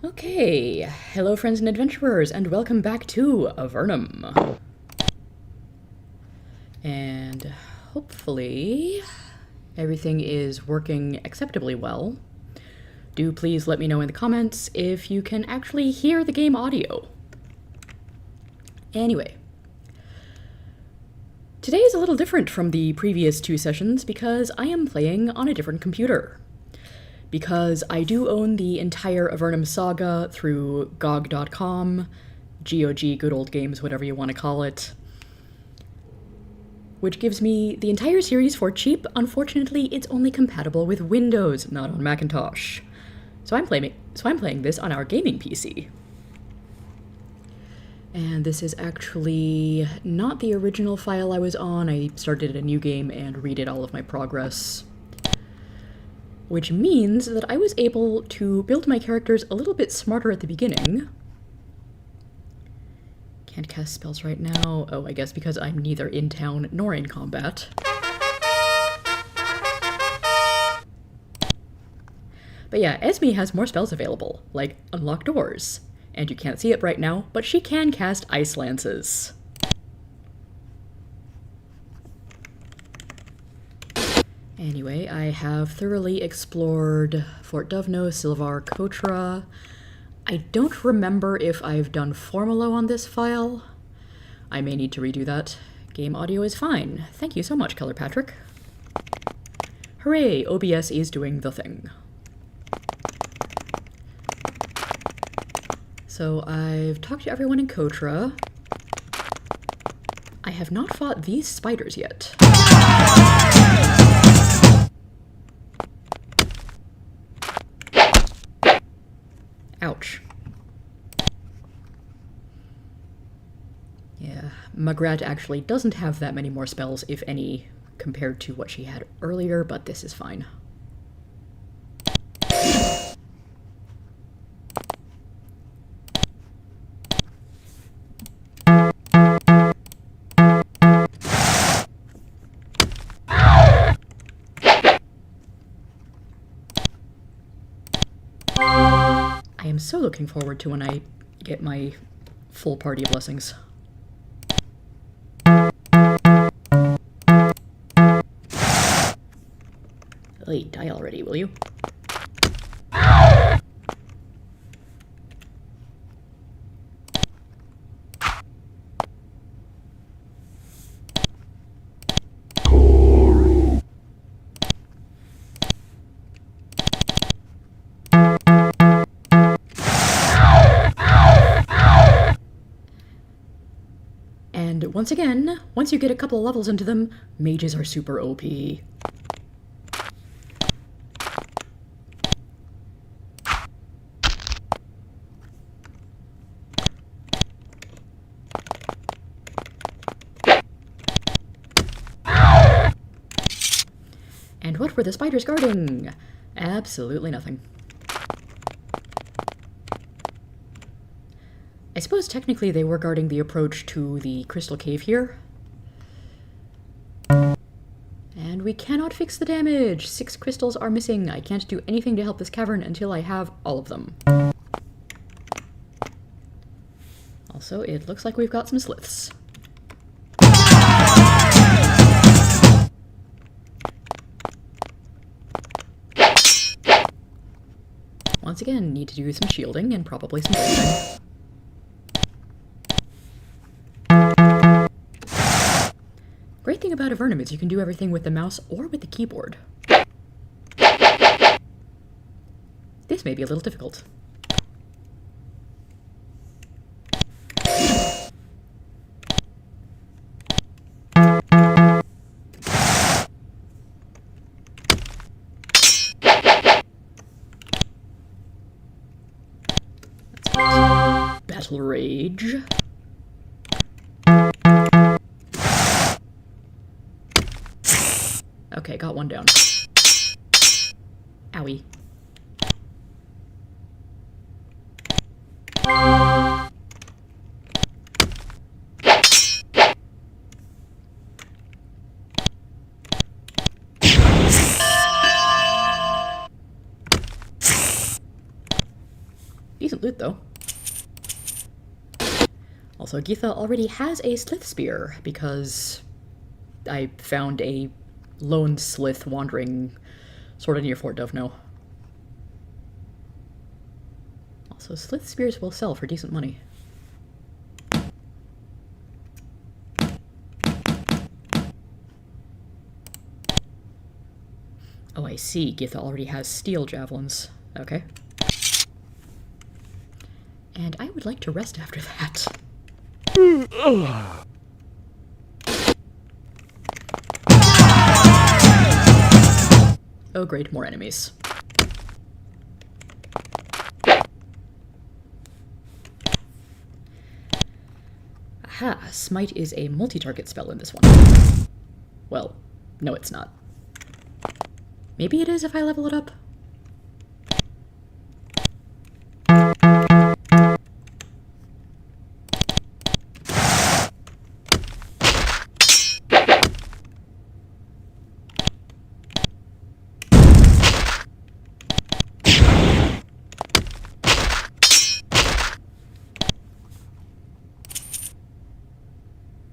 Okay, hello friends and adventurers, and welcome back to Avernum. And hopefully everything is working acceptably well. Do please let me know in the comments if you can actually hear the game audio. Anyway, today is a little different from the previous two sessions because I am playing on a different computer. Because I do own the entire Avernum saga through GOG.com, GOG, Good Old Games, whatever you want to call it, which gives me the entire series for cheap. Unfortunately, it's only compatible with Windows, not on Macintosh. So I'm playing this on our gaming PC. And this is actually not the original file I was on. I started a new game and redid all of my progress, which means that I was able to build my characters a little bit smarter at the beginning. Can't cast spells right now. Oh, I guess because I'm neither in town nor in combat. But yeah, Esme has more spells available, like Unlock Doors. And you can't see it right now, but she can cast Ice Lances. Anyway, I have thoroughly explored Fort Dovno, Silvar, Kotra. I don't remember if I've done Formalo on this file. I may need to redo that. Game audio is fine. Thank you so much, Keller Patrick. Hooray, OBS is doing the thing. So I've talked to everyone in Kotra. I have not fought these spiders yet. Ouch. Yeah, Magrat actually doesn't have that many more spells, if any, compared to what she had earlier, but this is fine. I am so looking forward to when I get my full party blessings. Hey, die already, will you? And once again, once you get a couple of levels into them, mages are super OP. And what were the spiders guarding? Absolutely nothing. I suppose technically they were guarding the approach to the crystal cave here. And we cannot fix the damage! 6 crystals are missing. I can't do anything to help this cavern until I have all of them. Also, it looks like we've got some sliths. Once again, need to do some shielding and probably some dodging. Great thing about Avernum is you can do everything with the mouse or with the keyboard. This may be a little difficult. Battle Rage. Okay, got one down. Owie. Decent loot, though. Also, Geetha already has a slith spear, because I found a lone slith wandering sort of near Fort Dovno. Also, slith spears will sell for decent money. Oh, I see. Geetha already has steel javelins. Okay. And I would like to rest after that. Oh great, more enemies. Aha, Smite is a multi-target spell in this one. Well, no it's not. Maybe it is if I level it up?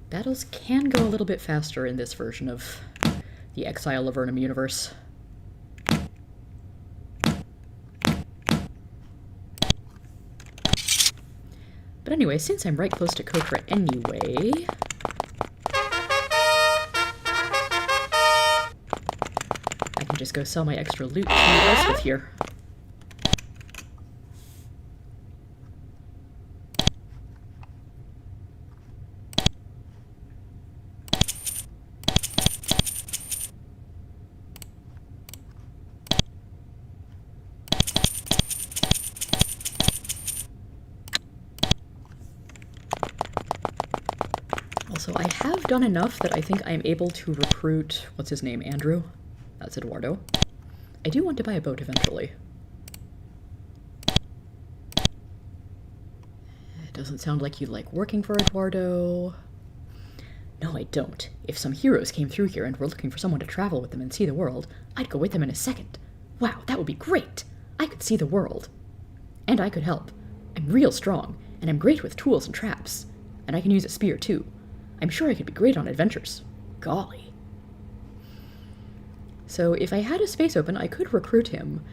Battles can go a little bit faster in this version of the Exile Avernum universe. But anyway, since I'm right close to Kotra anyway... I can just go sell my extra loot to Elspeth here. Also, I have done enough that I think I'm able to recruit, what's his name, Andrew? That's Eduardo. I do want to buy a boat eventually. It doesn't sound like you like working for Eduardo. No, I don't. If some heroes came through here and were looking for someone to travel with them and see the world, I'd go with them in a second. Wow, that would be great! I could see the world. And I could help. I'm real strong, and I'm great with tools and traps. And I can use a spear too. I'm sure I could be great on adventures. Golly. So if I had a space open, I could recruit him.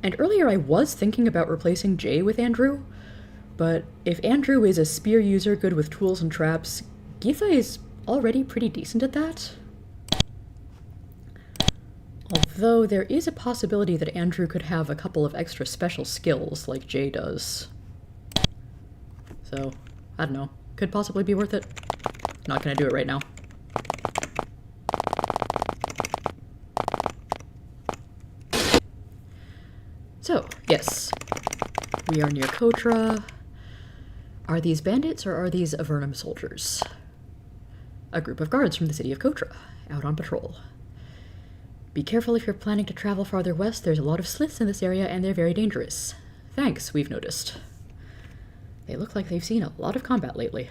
And earlier I was thinking about replacing Jay with Andrew, but if Andrew is a spear user good with tools and traps, Geetha is already pretty decent at that. Although there is a possibility that Andrew could have a couple of extra special skills like Jay does. So, I don't know. Could possibly be worth it. Not gonna do it right now. So, yes. We are near Kotra. Are these bandits or are these Avernum soldiers? A group of guards from the city of Kotra, out on patrol. Be careful if you're planning to travel farther west. There's a lot of sliths in this area and they're very dangerous. Thanks, we've noticed. They look like they've seen a lot of combat lately.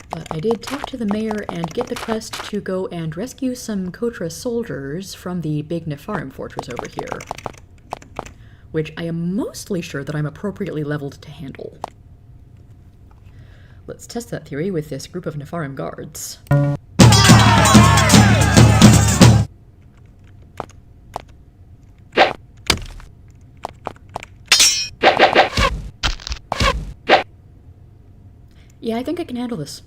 But I did talk to the mayor and get the quest to go and rescue some Kotra soldiers from the big Nepharim fortress over here, which I am mostly sure that I'm appropriately leveled to handle. Let's test that theory with this group of Nepharim guards. Yeah, I think I can handle this.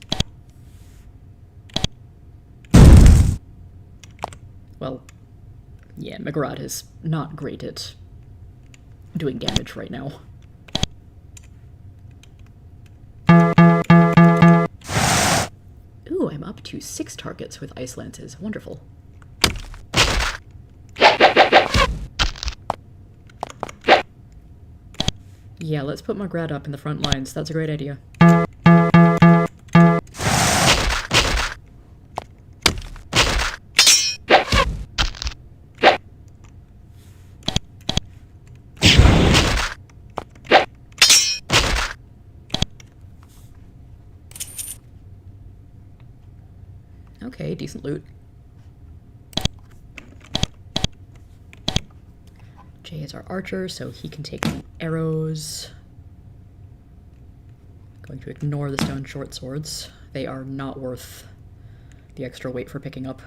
Well, yeah, Magrad is not great at doing damage right now. Ooh, I'm up to 6 targets with ice lances. Wonderful. Yeah, let's put Magrad up in the front lines. That's a great idea. Okay, decent loot. Jay is our archer, so he can take the arrows. Going to ignore the stone short swords. They are not worth the extra weight for picking up.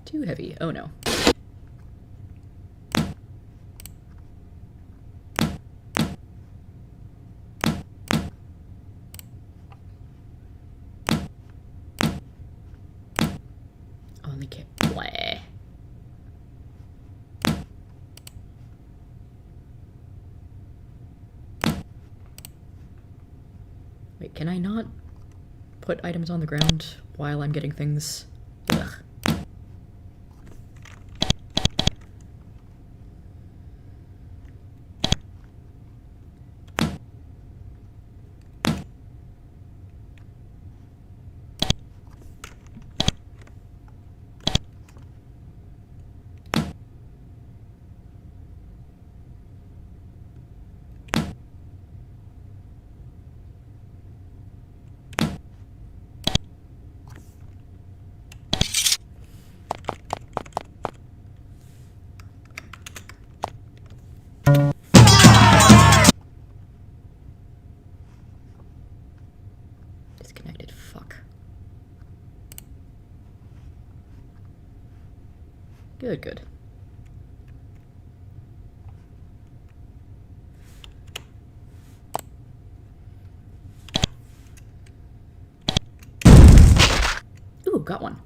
Too heavy. Oh no. Only get bleh. Wait, can I not put items on the ground while I'm getting things? Ugh. Disconnected, fuck. Good, good. Ooh, got one.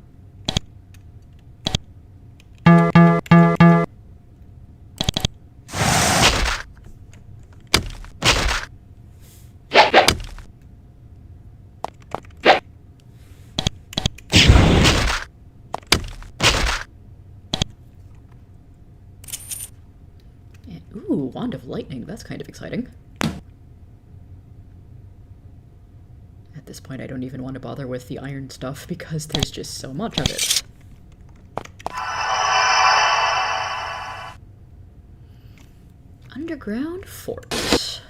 Ooh, Wand of Lightning. That's kind of exciting. At this point, I don't even want to bother with the iron stuff because there's just so much of it. Underground fort.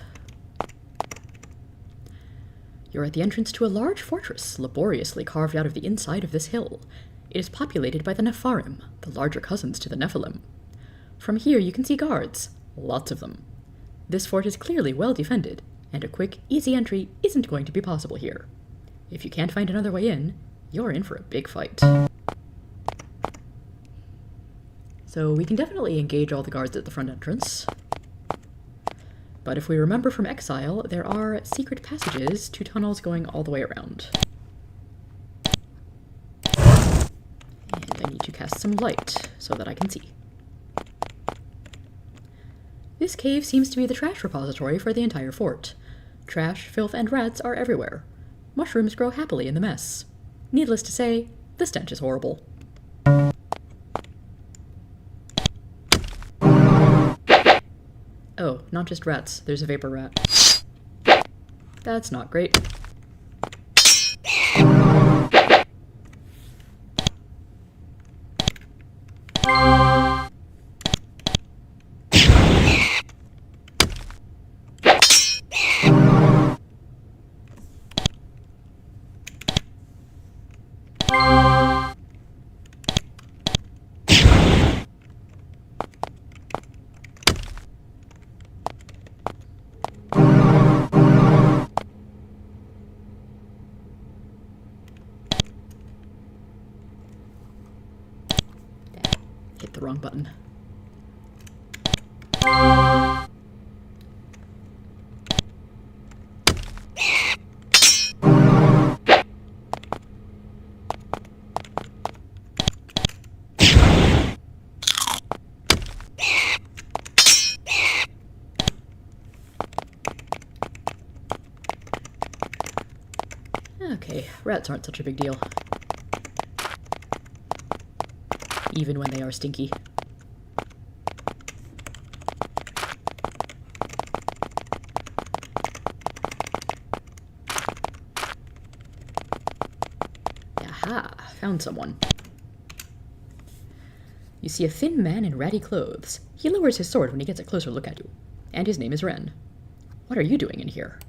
You're at the entrance to a large fortress laboriously carved out of the inside of this hill. It is populated by the Nepharim, the larger cousins to the Nephilim. From here you can see guards. Lots of them. This fort is clearly well defended, and a quick, easy entry isn't going to be possible here. If you can't find another way in, you're in for a big fight. So we can definitely engage all the guards at the front entrance. But if we remember from Exile, there are secret passages to tunnels going all the way around. And I need to cast some light so that I can see. This cave seems to be the trash repository for the entire fort. Trash, filth, and rats are everywhere. Mushrooms grow happily in the mess. Needless to say, the stench is horrible. Oh, not just rats. There's a vapor rat. That's not great. Hit the wrong button. Okay, rats aren't such a big deal. Even when they are stinky. Aha, found someone. You see a thin man in ratty clothes. He lowers his sword when he gets a closer look at you. And his name is Ren. What are you doing in here?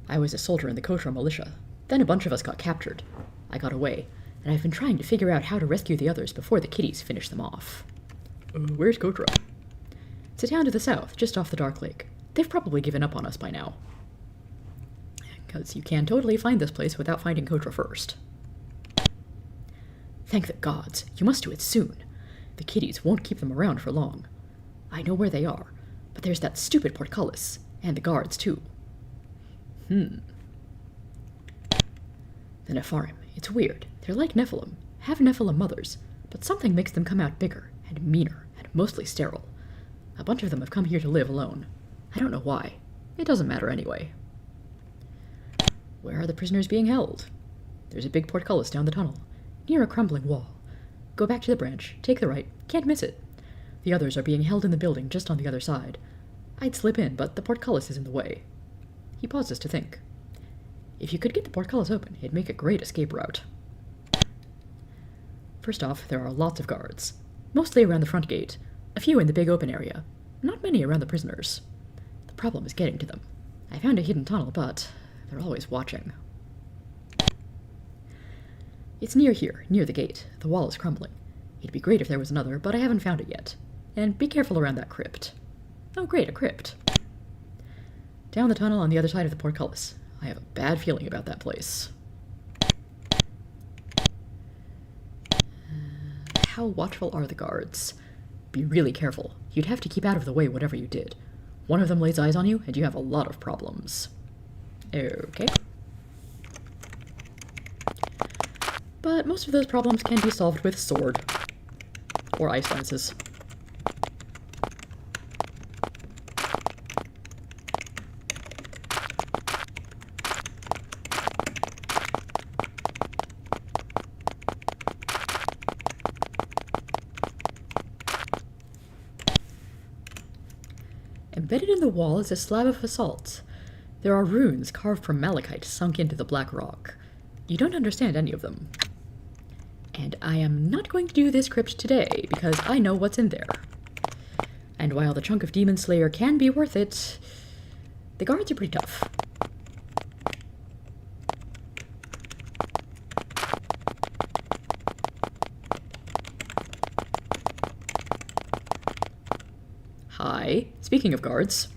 I was a soldier in the Kotra militia. Then a bunch of us got captured. I got away, and I've been trying to figure out how to rescue the others before the kitties finish them off. Where's Kotra? It's a town to the south, just off the Dark Lake. They've probably given up on us by now. Because you can totally find this place without finding Kotra first. Thank the gods. You must do it soon. The kitties won't keep them around for long. I know where they are, but there's that stupid portcullis, and the guards too. The Nepharim. It's weird. They're like Nephilim, have Nephilim mothers, but something makes them come out bigger, and meaner, and mostly sterile. A bunch of them have come here to live alone. I don't know why. It doesn't matter anyway. Where are the prisoners being held? There's a big portcullis down the tunnel, near a crumbling wall. Go back to the branch, take the right, can't miss it. The others are being held in the building just on the other side. I'd slip in, but the portcullis is in the way. He pauses to think. If you could get the portcullis open, it'd make a great escape route. First off, there are lots of guards. Mostly around the front gate, a few in the big open area, not many around the prisoners. The problem is getting to them. I found a hidden tunnel, but they're always watching. It's near here, near the gate. The wall is crumbling. It'd be great if there was another, but I haven't found it yet. And be careful around that crypt. Oh great, a crypt. Down the tunnel on the other side of the portcullis. I have a bad feeling about that place. How watchful are the guards? Be really careful. You'd have to keep out of the way whatever you did. One of them lays eyes on you, and you have a lot of problems. Okay. But most of those problems can be solved with sword. Or ice lances. Embedded in the wall is a slab of basalt. There are runes carved from malachite sunk into the black rock. You don't understand any of them. And I am not going to do this crypt today, because I know what's in there. And while the chunk of Demon Slayer can be worth it, the guards are pretty tough. Hi. Speaking of guards.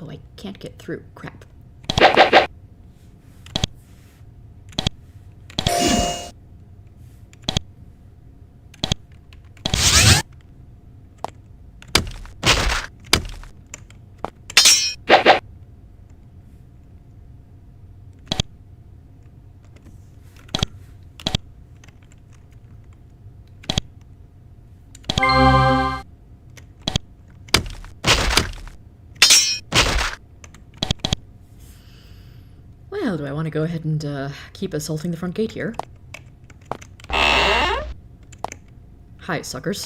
Oh, I can't get through. Crap. Well, do I want to go ahead and keep assaulting the front gate here? Hi, suckers.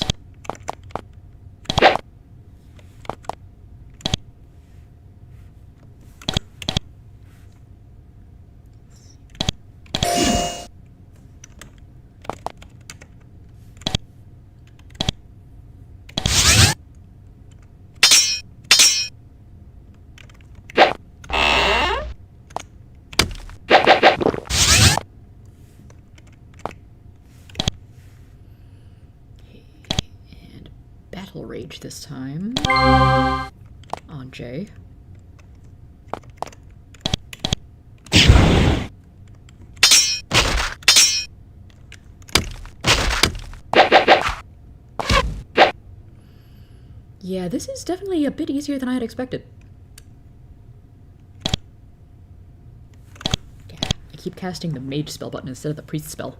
Battle Rage this time. On Jay. Yeah, this is definitely a bit easier than I had expected. Yeah, I keep casting the mage spell button instead of the priest spell.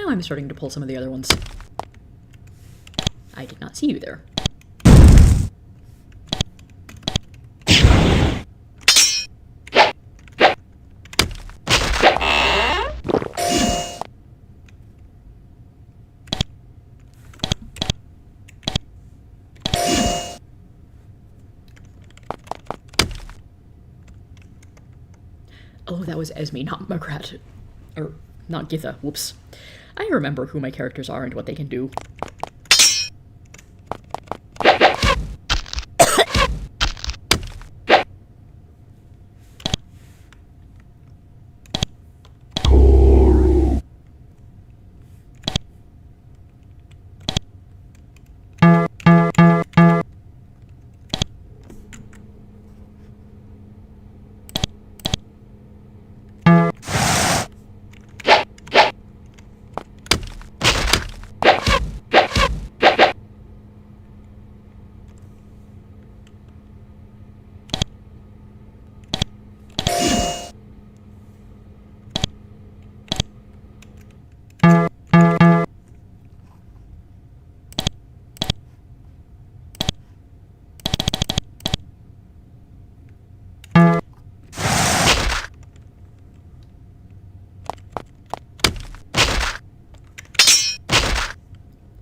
now I'm starting to pull some of the other ones. I did not see you there. Oh, that was Esme, not Magrat. Or, not Githa, whoops. I remember who my characters are and what they can do.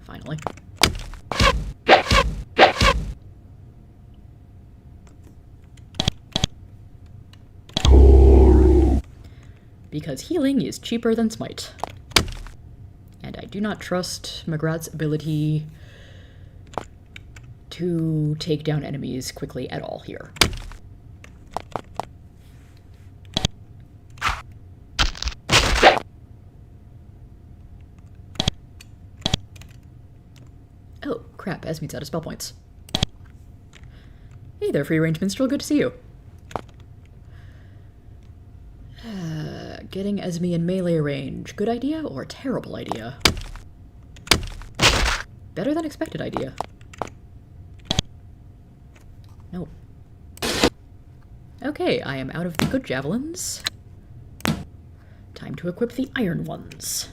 Finally. Because healing is cheaper than smite. And I do not trust Magrat's ability to take down enemies quickly at all here. Oh, crap, Esme's out of spell points. Hey there, Free Range Minstrel, good to see you. Getting Esme in melee range, good idea or terrible idea? Better than expected idea. No. Okay, I am out of the good javelins. Time to equip the iron ones.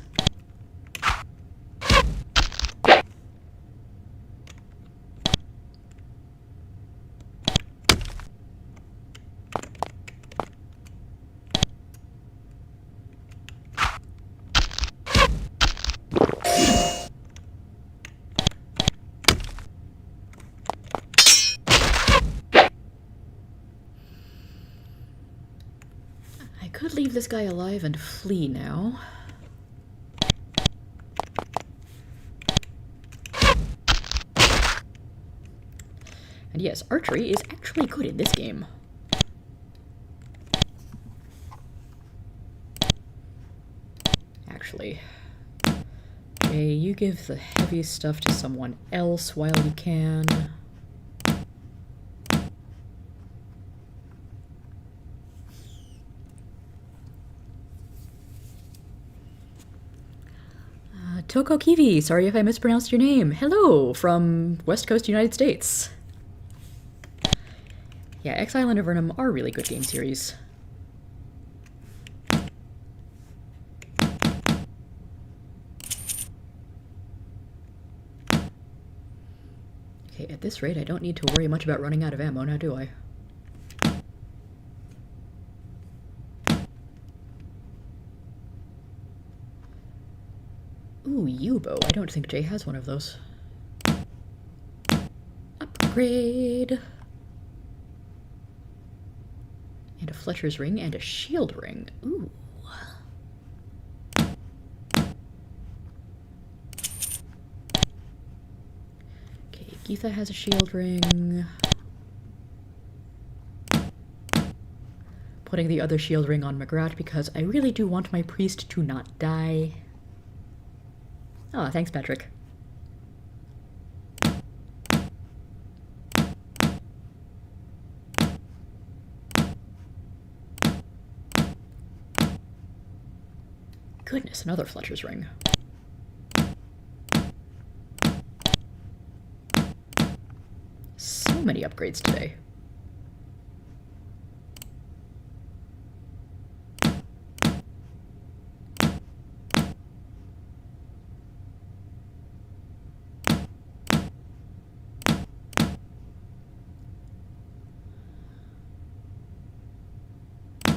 Could leave this guy alive and flee now. And yes, archery is actually good in this game. Actually, Jay, you give the heavy stuff to someone else while you can. Toko Kiwi, sorry if I mispronounced your name. Hello, from West Coast United States. Yeah, Exile and Avernum are really good game series. Okay, at this rate, I don't need to worry much about running out of ammo now, do I? Ooh, U-bow. I don't think Jay has one of those. Upgrade. And a Fletcher's ring and a shield ring. Ooh. Okay, Geetha has a shield ring. Putting the other shield ring on Magrat because I really do want my priest to not die. Oh, thanks, Patrick. Goodness, another Fletcher's ring. So many upgrades today.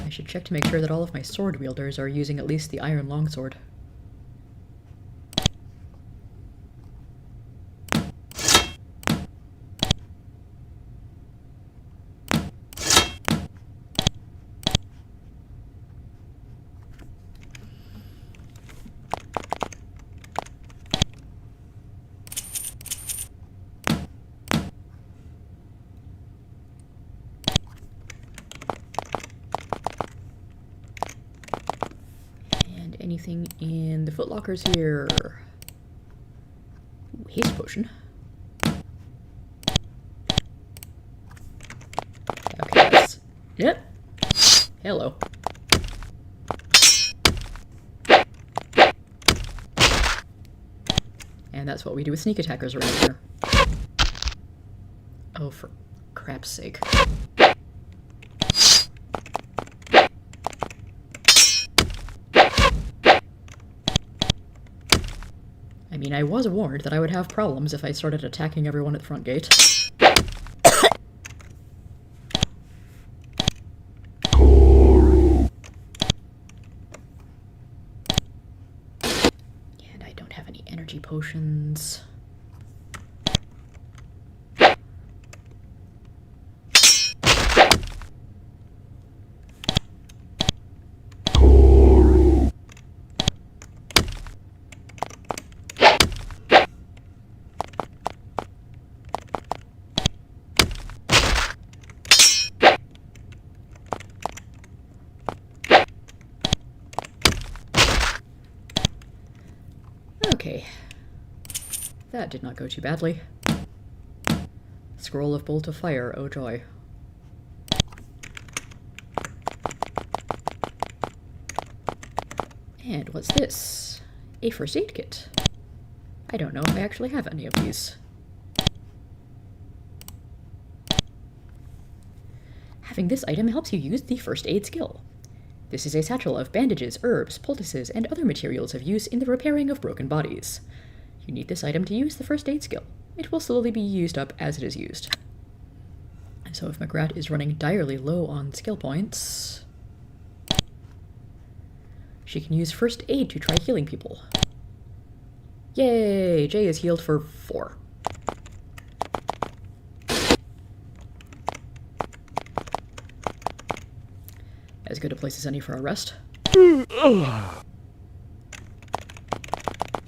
I should check to make sure that all of my sword wielders are using at least the iron longsword. Anything in the footlockers here? Ooh, haste potion. Okay, that's... Yep. Hello. And that's what we do with sneak attackers around here. Oh, for crap's sake. I mean, I was warned that I would have problems if I started attacking everyone at the front gate. And I don't have any energy potions. Okay, that did not go too badly. Scroll of Bolt of Fire, oh joy. And what's this? A first aid kit. I don't know if I actually have any of these. Having this item helps you use the first aid skill. This is a satchel of bandages, herbs, poultices, and other materials of use in the repairing of broken bodies. You need this item to use the first aid skill. It will slowly be used up as it is used. So if McGrat is running direly low on skill points, she can use first aid to try healing people. Yay! Jay is healed for 4. As good a place as any for a rest. Though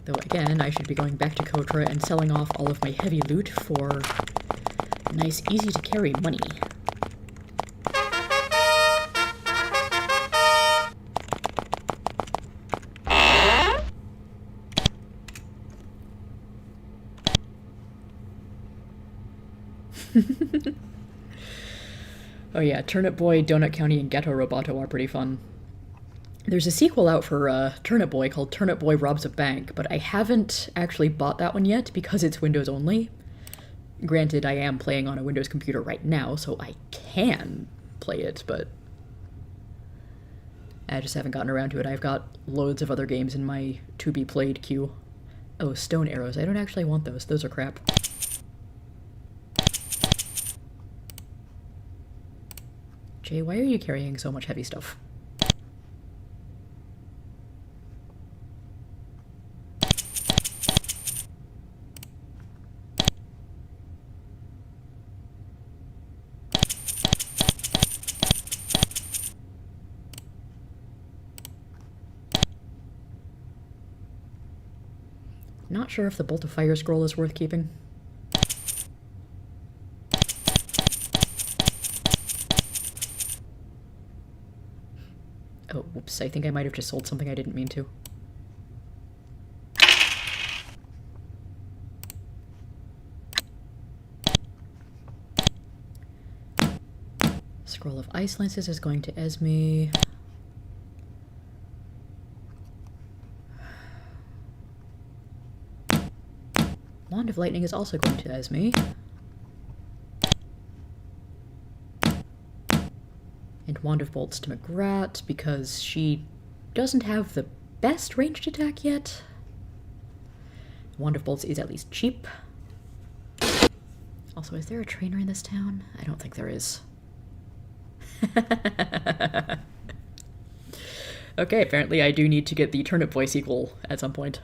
again, I should be going back to Kotra and selling off all of my heavy loot for nice, easy-to-carry money. Oh yeah, Turnip Boy, Donut County, and Ghetto Roboto are pretty fun. There's a sequel out for Turnip Boy called Turnip Boy Robs a Bank, but I haven't actually bought that one yet because it's Windows only. Granted, I am playing on a Windows computer right now, so I can play it, but I just haven't gotten around to it. I've got loads of other games in my to-be-played queue. Oh, stone arrows. I don't actually want those. Those are crap. Jay, why are you carrying so much heavy stuff? Not sure if the Bolt of Fire scroll is worth keeping. Oh, whoops, I think I might have just sold something I didn't mean to. Scroll of Ice Lances is going to Esme. Wand of Lightning is also going to Esme. And Wand of Bolts to McGrat, because she doesn't have the best ranged attack yet. Wand of Bolts is at least cheap. Also, is there a trainer in this town? I don't think there is. Okay, apparently I do need to get the turnip voice equal at some point.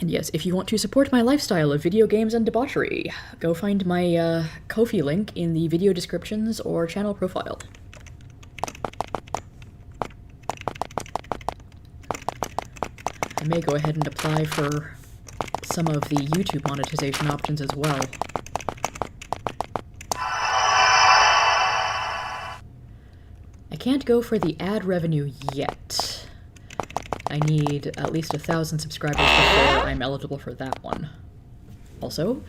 And yes, if you want to support my lifestyle of video games and debauchery, go find my Ko-fi link in the video descriptions or channel profile. I may go ahead and apply for some of the YouTube monetization options as well. I can't go for the ad revenue yet. I need at least 1,000 subscribers before I'm eligible for that one. Also,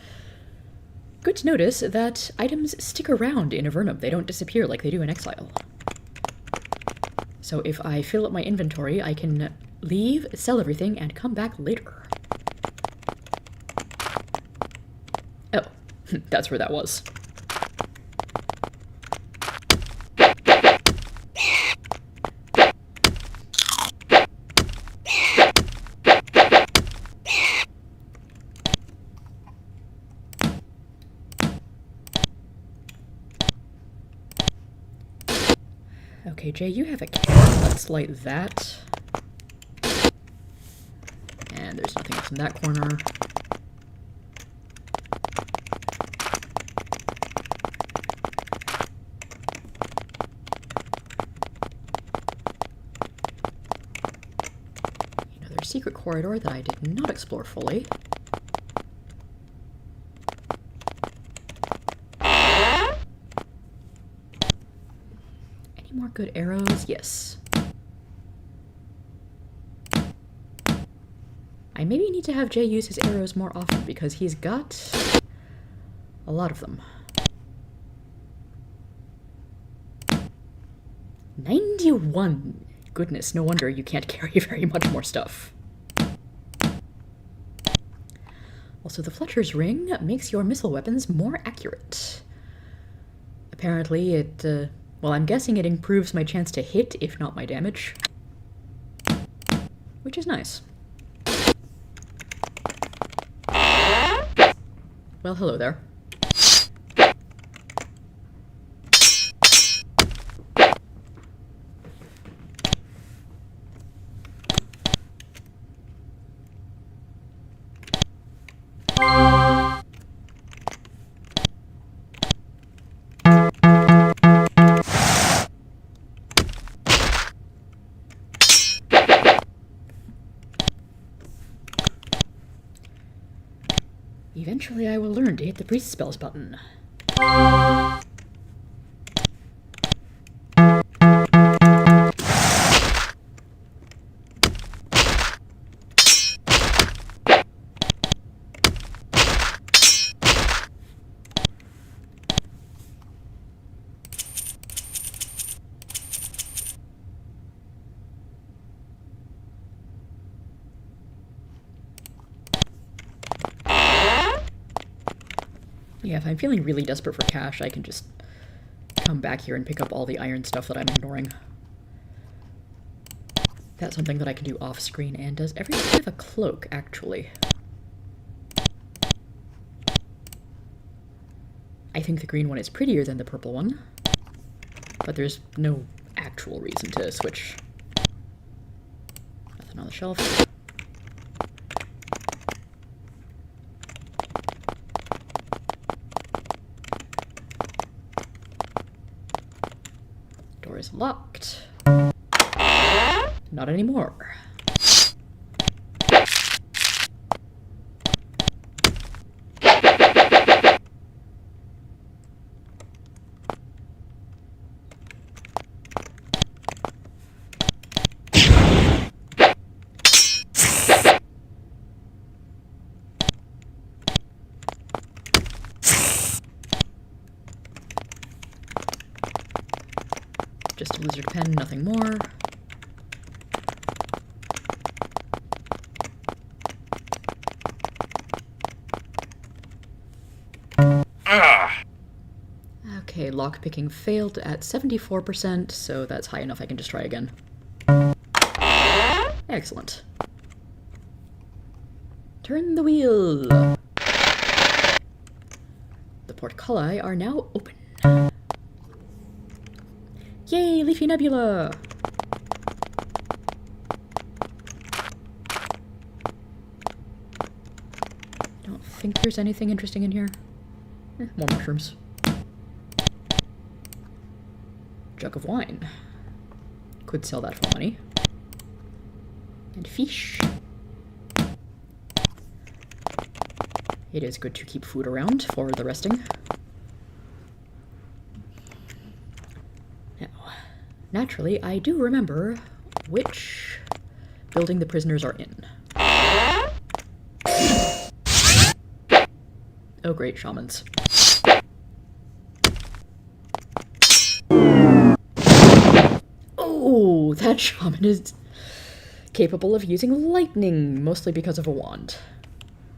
good to notice that items stick around in Avernum. They don't disappear like they do in Exile. So if I fill up my inventory, I can leave, sell everything, and come back later. Oh, that's where that was. Okay, Jay, you have a cat. Let's light that. And there's nothing else in that corner. Another secret corridor that I did not explore fully. More good arrows? Yes. I maybe need to have Jay use his arrows more often because he's got a lot of them. 91! Goodness, no wonder you can't carry very much more stuff. Also, the Fletcher's Ring makes your missile weapons more accurate. Apparently it, well, I'm guessing it improves my chance to hit, if not my damage. Which is nice. Well, hello there. Eventually I will learn to hit the priest spells button. Yeah, if I'm feeling really desperate for cash, I can just come back here and pick up all the iron stuff that I'm ignoring. That's something that I can do off-screen, and does everything have a cloak, actually? I think the green one is prettier than the purple one, but there's no actual reason to switch. Nothing on the shelf. Door is locked. Not anymore. Just a lizard pen, nothing more. Okay, lockpicking failed at 74%, so that's high enough I can just try again. Excellent. Turn the wheel! The portculli are now open. Yay, Leafy Nebula! Don't think there's anything interesting in here. More mushrooms. Jug of wine. Could sell that for money. And fish. It is good to keep food around for the resting. Now, naturally, I do remember which building the prisoners are in. Oh great, shamans. Oh, that shaman is capable of using lightning, mostly because of a wand.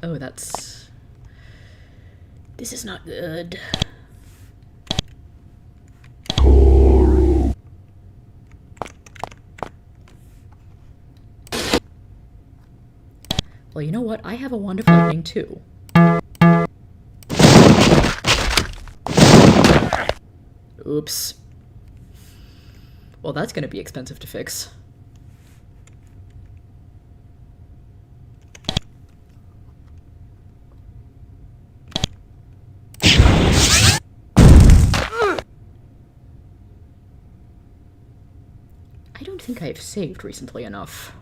Oh, that's... This is not good. Well, you know what? I have a wand of lightning, too. Oops. Well, that's gonna be expensive to fix. I don't think I've saved recently enough.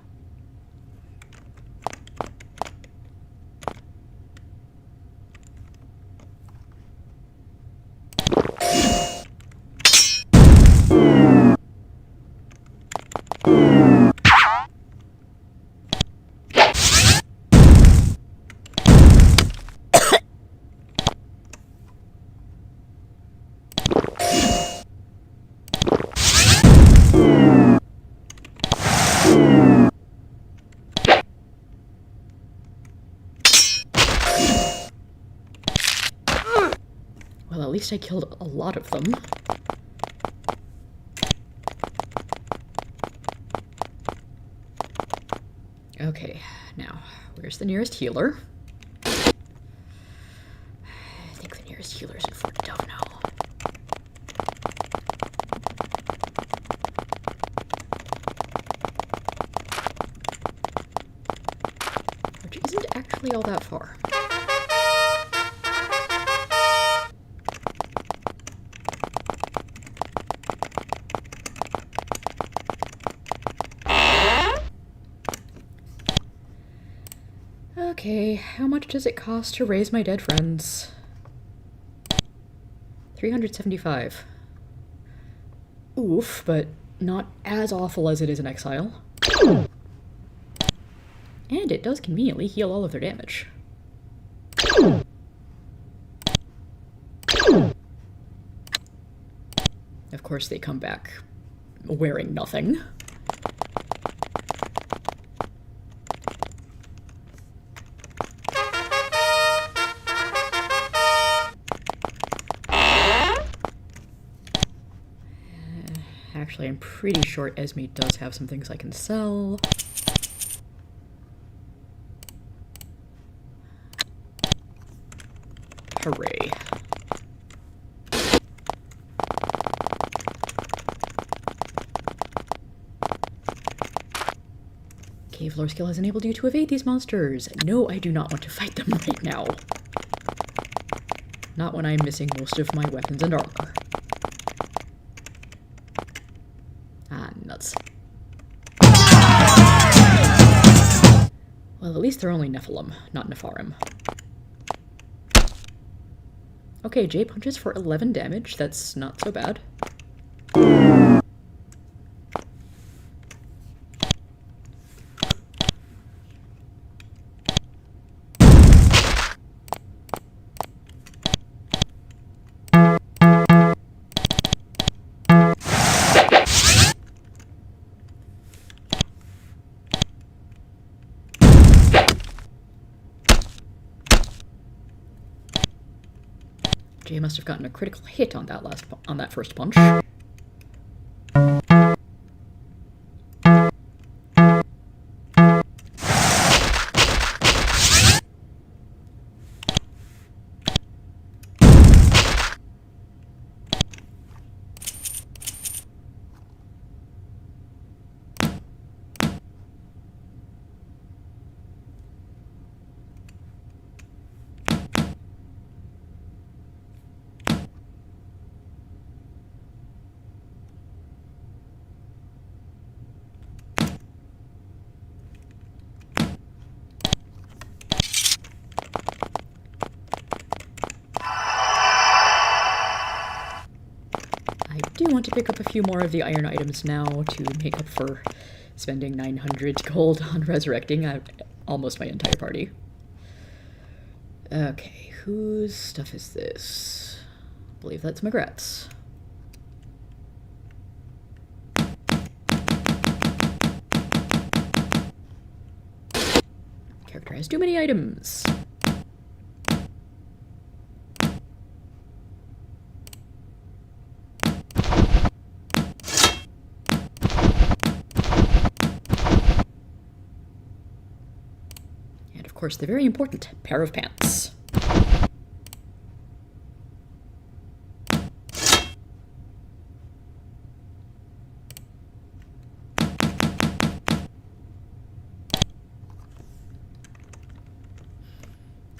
Well, at least I killed a lot of them. Okay, now, where's the nearest healer? I think the nearest healer is in Fort Dovno. Which isn't actually all that far. Okay, how much does it cost to raise my dead friends? 375. Oof, but not as awful as it is in Exile. And it does conveniently heal all of their damage. Of course, they come back wearing nothing. Actually, I'm pretty sure Esme does have some things I can sell. Hooray. Cave lore skill has enabled you to evade these monsters. No, I do not want to fight them right now. Not when I'm missing most of my weapons and armor. Ah, nuts. Well, at least they're only Nephilim, not Nepharim. Okay, J punches for 11 damage. That's not so bad. Jay must have gotten a critical hit on that first punch. do want to pick up a few more of the iron items now to make up for spending 900 gold on resurrecting almost my entire party. Okay, whose stuff is this? I believe that's Magrat's. Character has too many items. And of course, the very important pair of pants.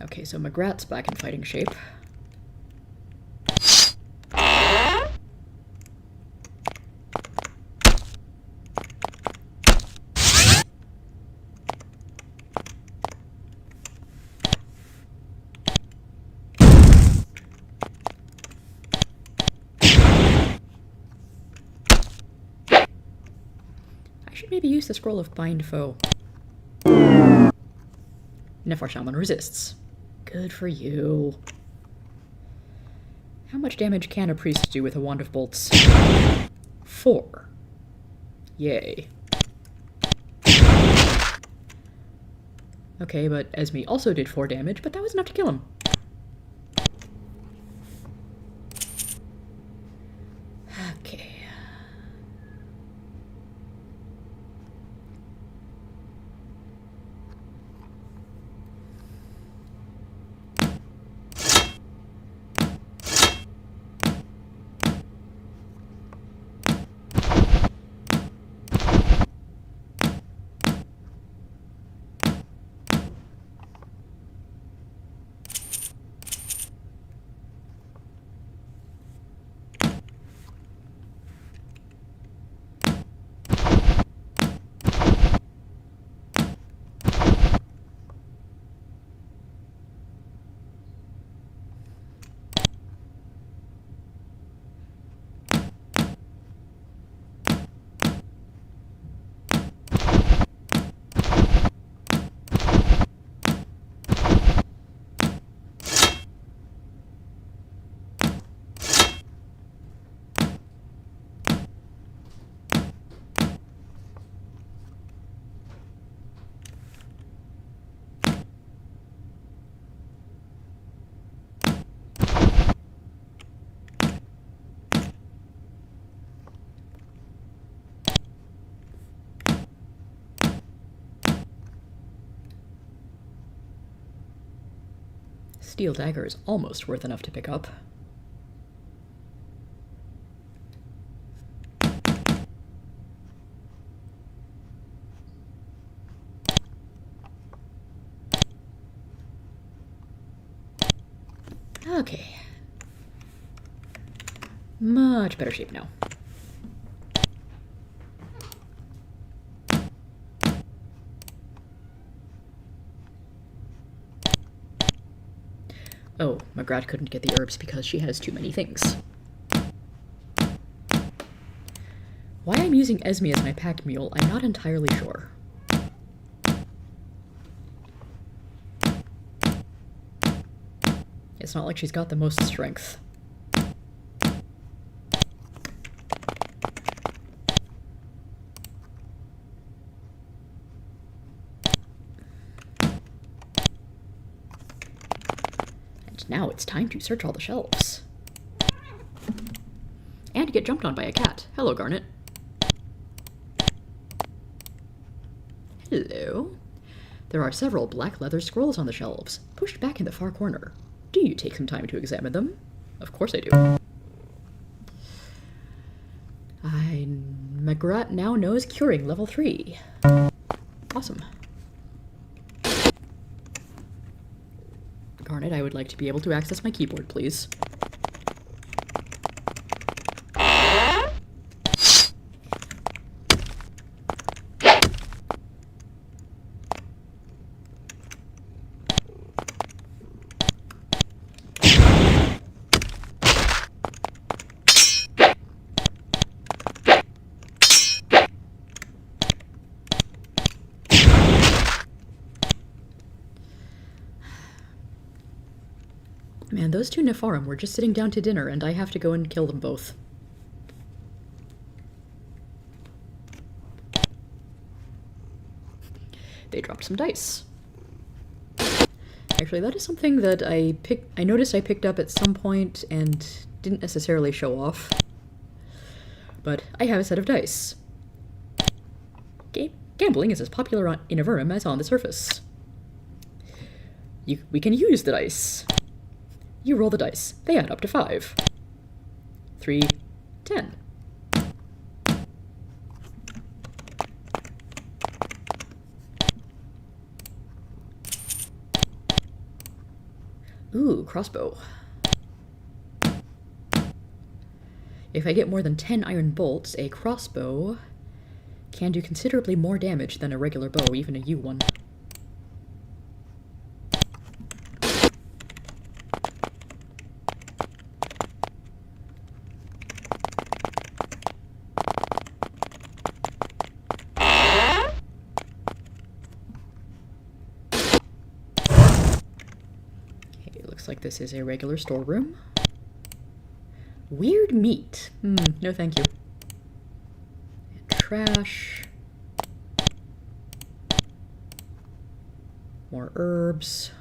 Okay, so Magrat's back in fighting shape. I should maybe use the Scroll of Bind Foe. Nephar Shaman resists. Good for you. How much damage can a priest do with a Wand of Bolts? 4. Yay. Okay, but Esme also did 4 damage, but that was enough to kill him. Okay. Steel Dagger is almost worth enough to pick up. Okay. Much better shape now. Oh, Magrat couldn't get the herbs because she has too many things. Why I'm using Esme as my pack mule, I'm not entirely sure. It's not like she's got the most strength. Now it's time to search all the shelves. And get jumped on by a cat. Hello, Garnet. Hello. There are several black leather scrolls on the shelves, pushed back in the far corner. Do you take some time to examine them? Of course I do. Magrat now knows Curing level 3. Awesome. Garnet, I would like to be able to access my keyboard, please. Man, those two Nepharim were just sitting down to dinner, and I have to go and kill them both. They dropped some dice. Actually, that is something that I noticed I picked up at some point and didn't necessarily show off. But I have a set of dice. Gambling is as popular in Avernum as on the surface. We can use the dice. You roll the dice. They add up to 5. 3, 10. Ooh, crossbow. If I get more than 10 iron bolts, a crossbow can do considerably more damage than a regular bow, even a U one. Looks like this is a regular storeroom. Weird meat. No thank you. And trash. More herbs.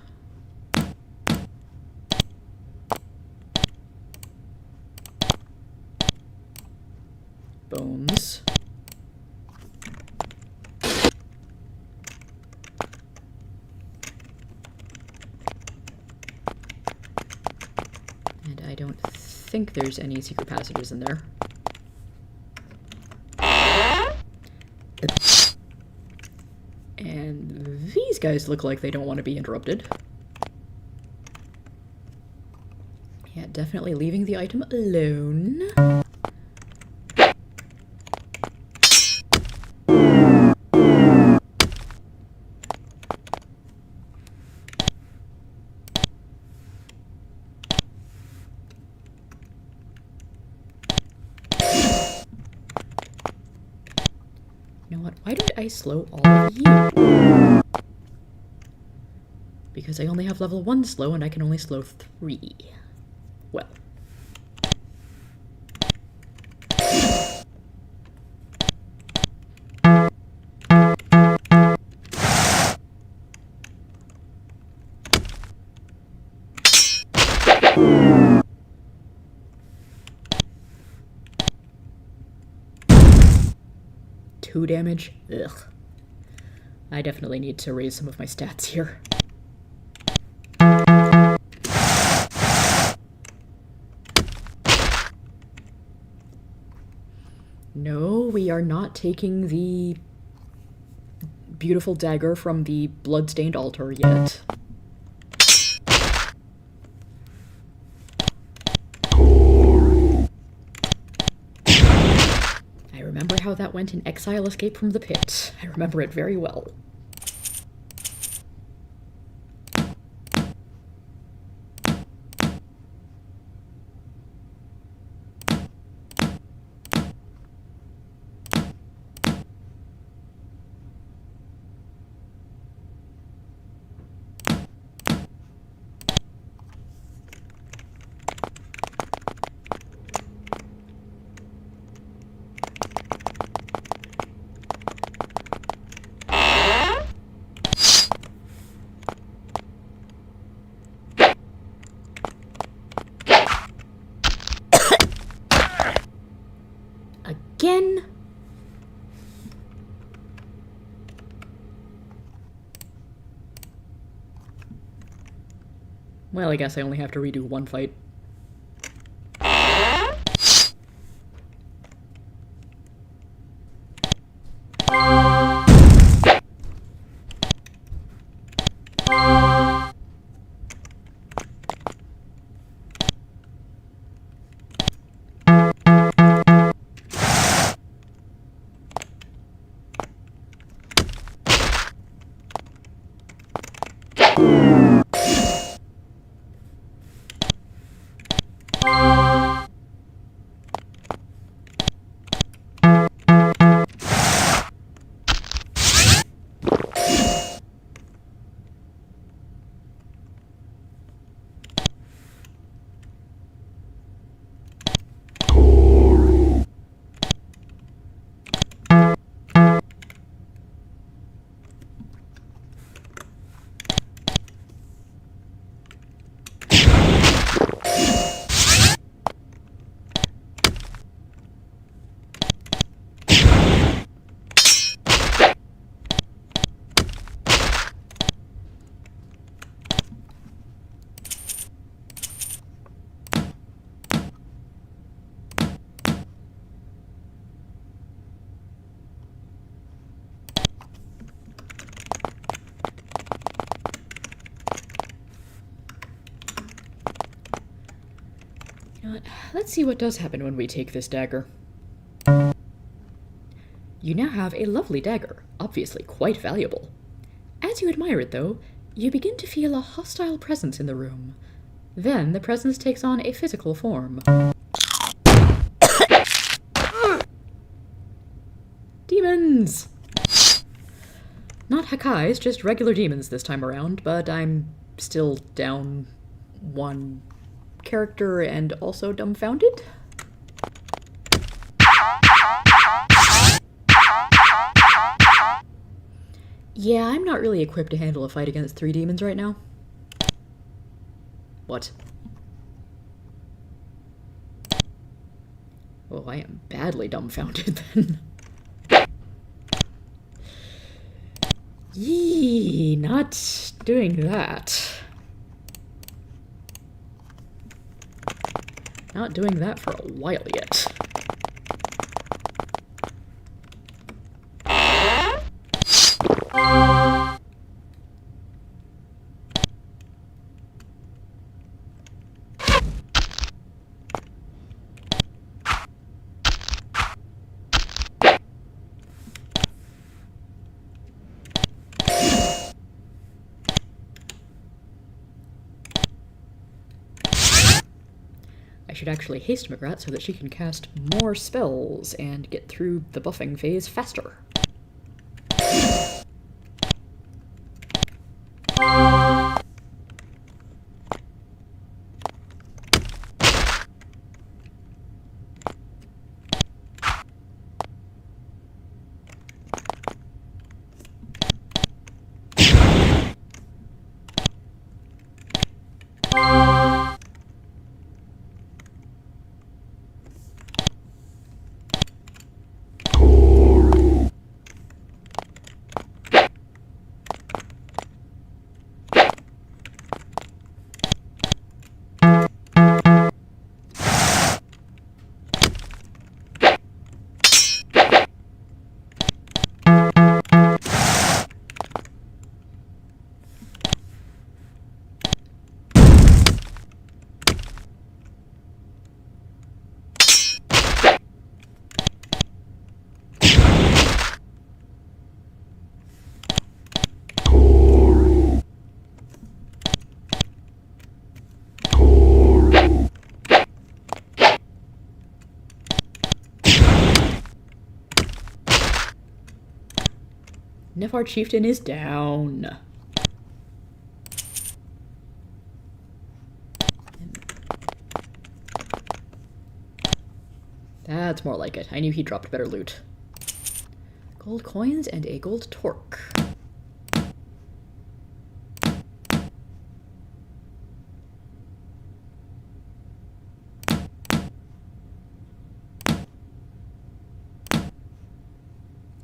Bones. I don't think there's any secret passages in there. And these guys look like they don't want to be interrupted. Yeah, definitely leaving the item alone. Why did I slow all of you? Because I only have level 1 slow and I can only slow 3. Well. Two damage? Ugh. I definitely need to raise some of my stats here. No, we are not taking the beautiful dagger from the bloodstained altar yet. I remember how that went in Exile Escape from the Pit. I remember it very well. Again? Well, I guess I only have to redo one fight. You know what? Let's see what does happen when we take this dagger. You now have a lovely dagger, obviously quite valuable. As you admire it, though, you begin to feel a hostile presence in the room. Then the presence takes on a physical form. Demons! Not Hakais, just regular demons this time around, but I'm still down one character and also dumbfounded. Yeah, I'm not really equipped to handle a fight against 3 demons right now. What? Oh, I am badly dumbfounded then. Yee, not doing that. Not doing that for a while yet. I should actually haste McGrat so that she can cast more spells and get through the buffing phase faster. Nefar Chieftain is down. That's more like it. I knew he dropped better loot. Gold coins and a gold torque.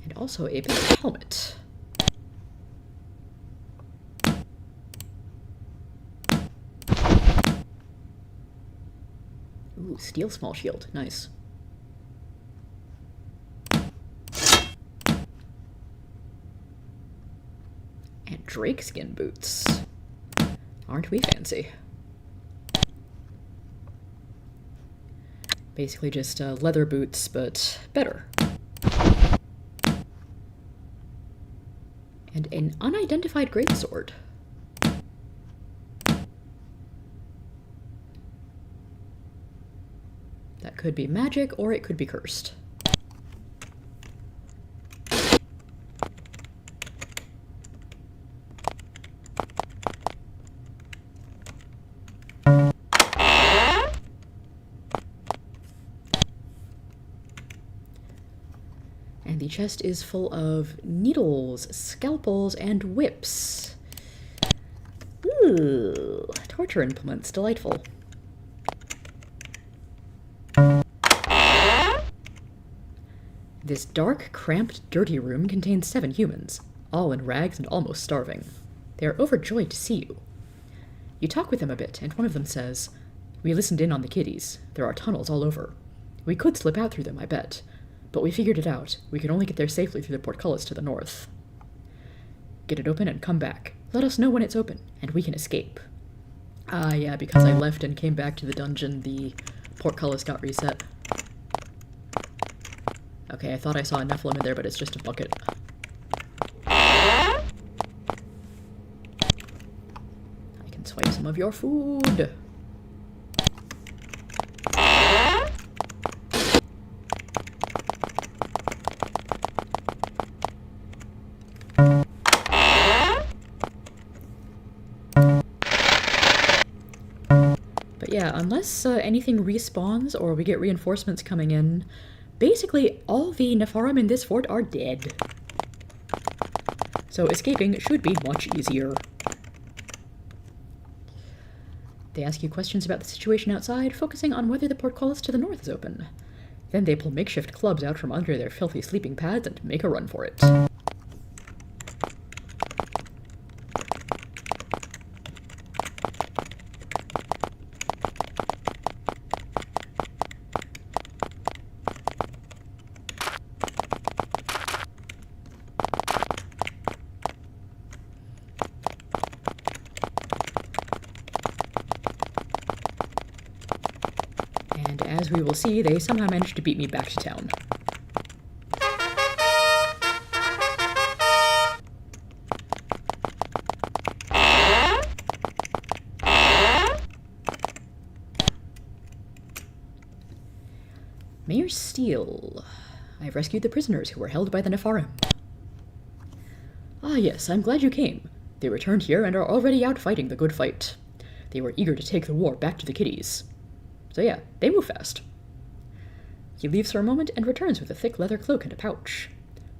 And also a big helmet. Ooh, steel small shield. Nice. And drake skin boots. Aren't we fancy? Basically just leather boots, but better. And an unidentified greatsword. That could be magic, or it could be cursed. And the chest is full of needles, scalpels, and whips. Ooh, torture implements, delightful. This dark, cramped, dirty room contains 7 humans, all in rags and almost starving. They are overjoyed to see you. You talk with them a bit, and one of them says, "We listened in on the kiddies. There are tunnels all over. We could slip out through them, I bet. But we figured it out. We could only get there safely through the portcullis to the north. Get it open and come back. Let us know when it's open, and we can escape." Ah, yeah, because I left and came back to the dungeon, the portcullis got reset. Okay, I thought I saw a Nephilim in there, but it's just a bucket. I can swipe some of your food. But yeah, unless anything respawns or we get reinforcements coming in, basically all the Nepharim in this fort are dead. So escaping should be much easier. They ask you questions about the situation outside, focusing on whether the portcullis to the north is open. Then they pull makeshift clubs out from under their filthy sleeping pads and make a run for it. As we will see, they somehow managed to beat me back to town. Mayor Steele. I have rescued the prisoners who were held by the Nepharim. Ah yes, I'm glad you came. They returned here and are already out fighting the good fight. They were eager to take the war back to the kiddies. So yeah, they move fast. He leaves for a moment and returns with a thick leather cloak and a pouch.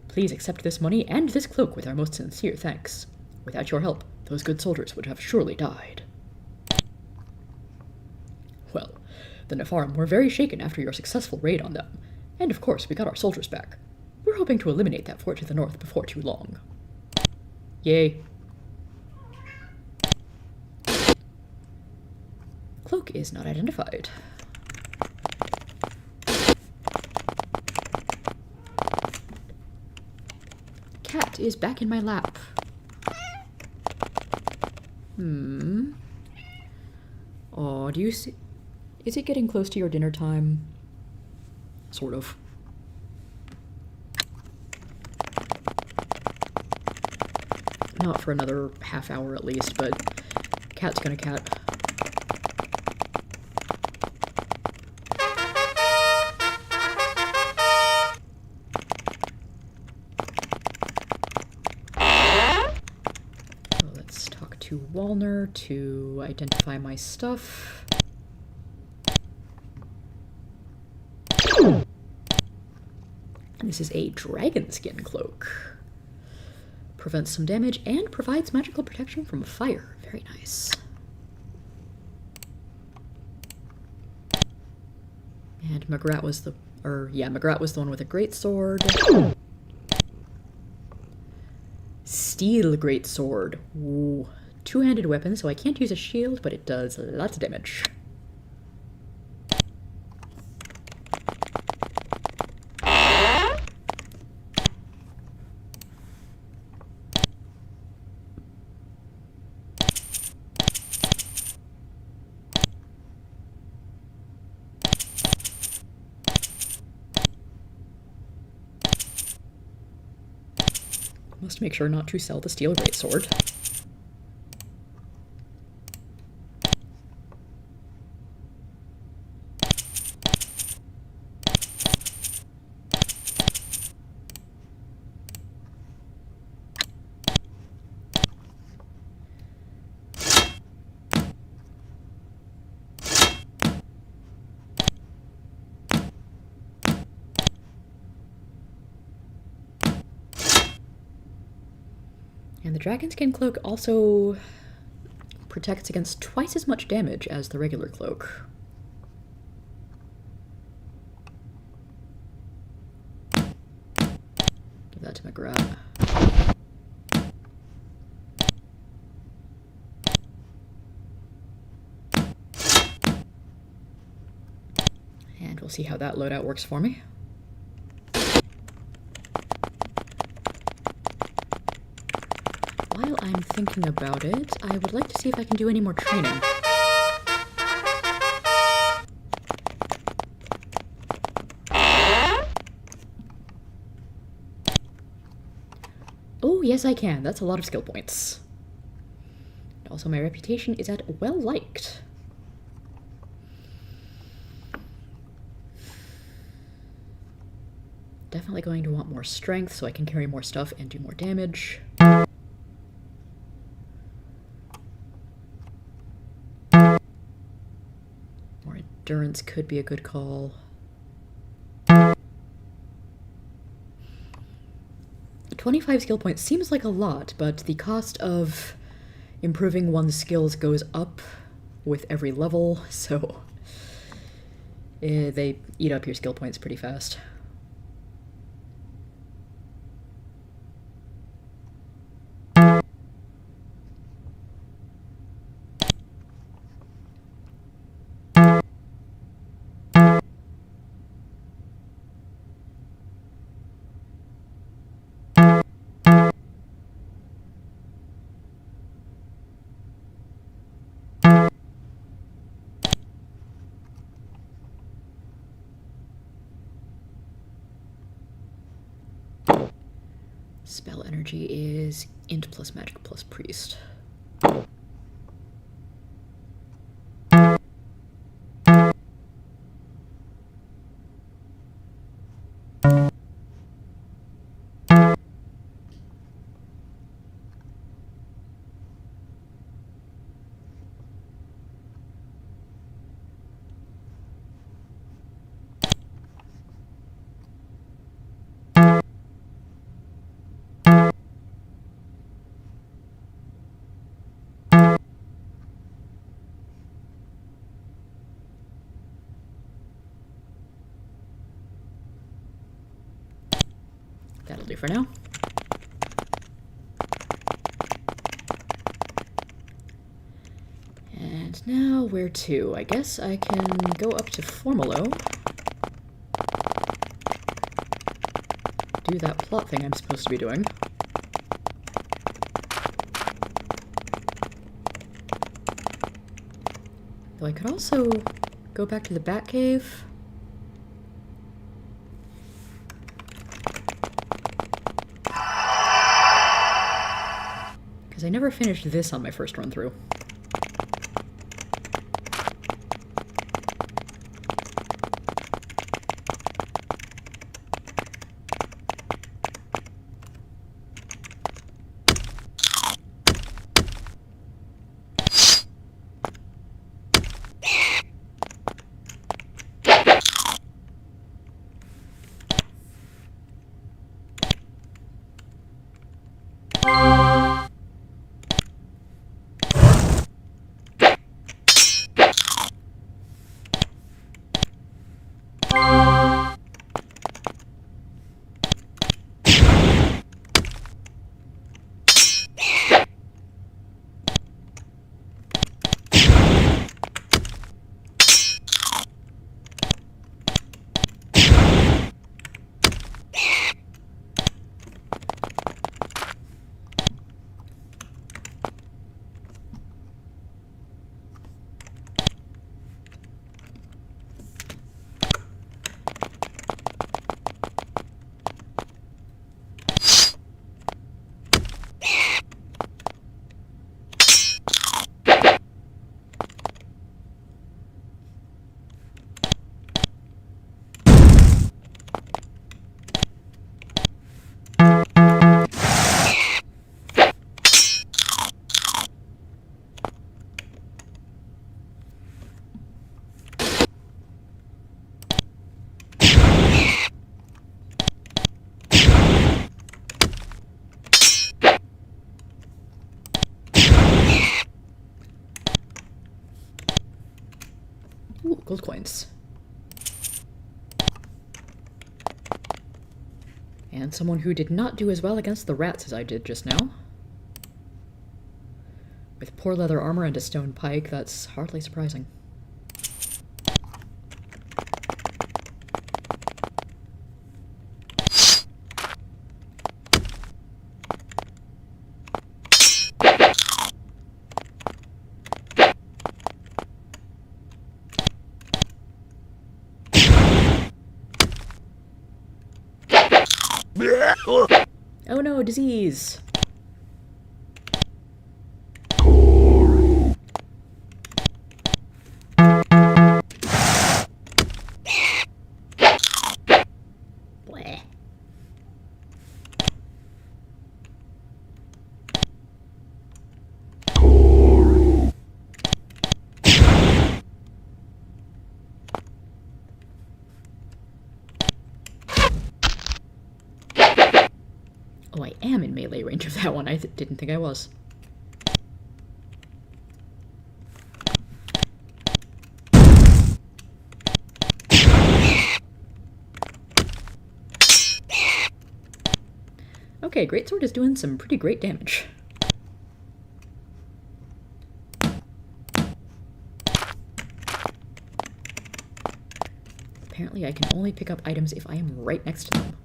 Please accept this money and this cloak with our most sincere thanks. Without your help, those good soldiers would have surely died. Well, the Nepharim were very shaken after your successful raid on them, and of course we got our soldiers back. We're hoping to eliminate that fort to the north before too long. Yay. Cloak is not identified. Cat is back in my lap. Oh, do you see? Is it getting close to your dinner time? Sort of. Not for another half hour at least, but cat's gonna cat. To Walner to identify my stuff. This is a dragon skin cloak. Prevents some damage and provides magical protection from fire. Very nice. And Magrat was the Magrat was the one with a great sword. Steel great sword. Ooh. Two-handed weapon, so I can't use a shield, but it does lots of damage. Must make sure not to sell the steel greatsword. And the Dragonskin Cloak also protects against twice as much damage as the regular cloak. Give that to Magrat. And we'll see how that loadout works for me. While I'm thinking about it, I would like to see if I can do any more training. yes, I can. That's a lot of skill points. Also, my reputation is at well-liked. Definitely going to want more strength so I can carry more stuff and do more damage. More endurance could be a good call. 25 skill points seems like a lot, but the cost of improving one's skills goes up with every level, so they eat up your skill points pretty fast. Spell energy is int plus magic plus priest. That'll do for now. And now where to? I guess I can go up to Formalo. Do that plot thing I'm supposed to be doing. Though I could also go back to the Batcave. Because I never finished this on my first run through. Ooh, gold coins. And someone who did not do as well against the rats as I did just now. With poor leather armor and a stone pike, that's hardly surprising. Oh no, disease! range of that one. I didn't think I was. Okay, Greatsword is doing some pretty great damage. Apparently I can only pick up items if I am right next to them.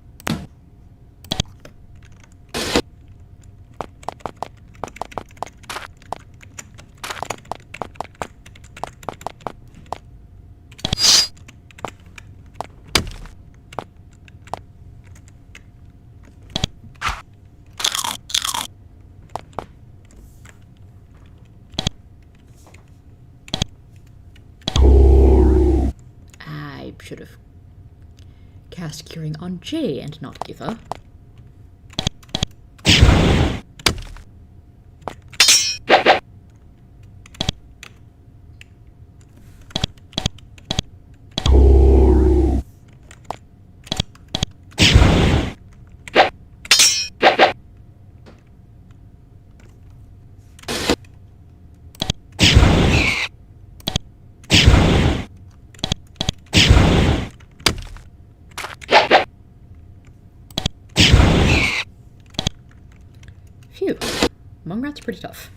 Should have cast Curing on Jay and not Githa. Phew. Mungrat's pretty tough.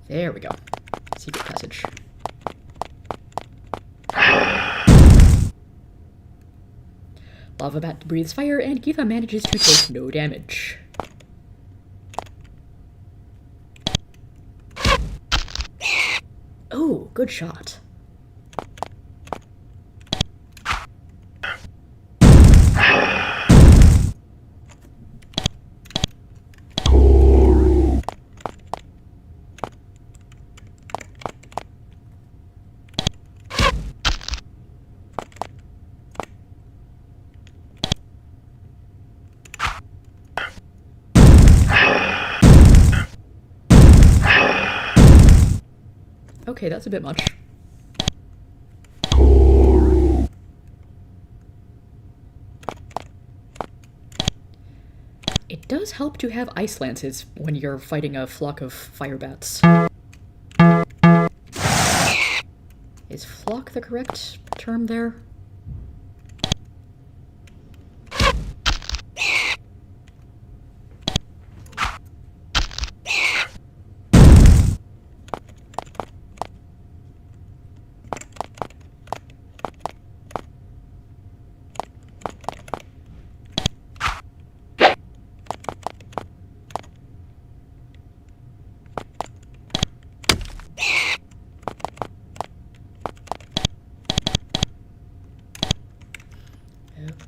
There we go. Secret passage. Lava Bat breathes fire, and Githa manages to take no damage. Oh, good shot. Okay, that's a bit much. It does help to have ice lances when you're fighting a flock of fire bats. Is flock the correct term there?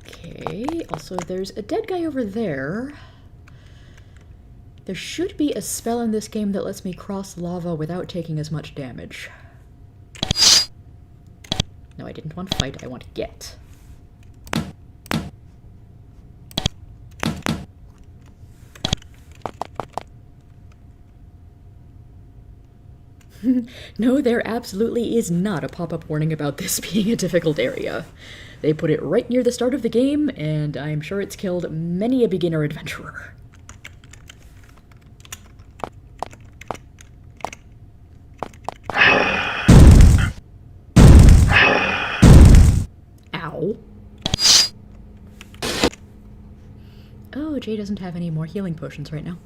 Okay, also there's a dead guy over there. There should be a spell in this game that lets me cross lava without taking as much damage. No, I didn't want to fight, I want to get. No, there absolutely is not a pop-up warning about this being a difficult area. They put it right near the start of the game, and I'm sure it's killed many a beginner adventurer. Ow. Oh, Jay doesn't have any more healing potions right now.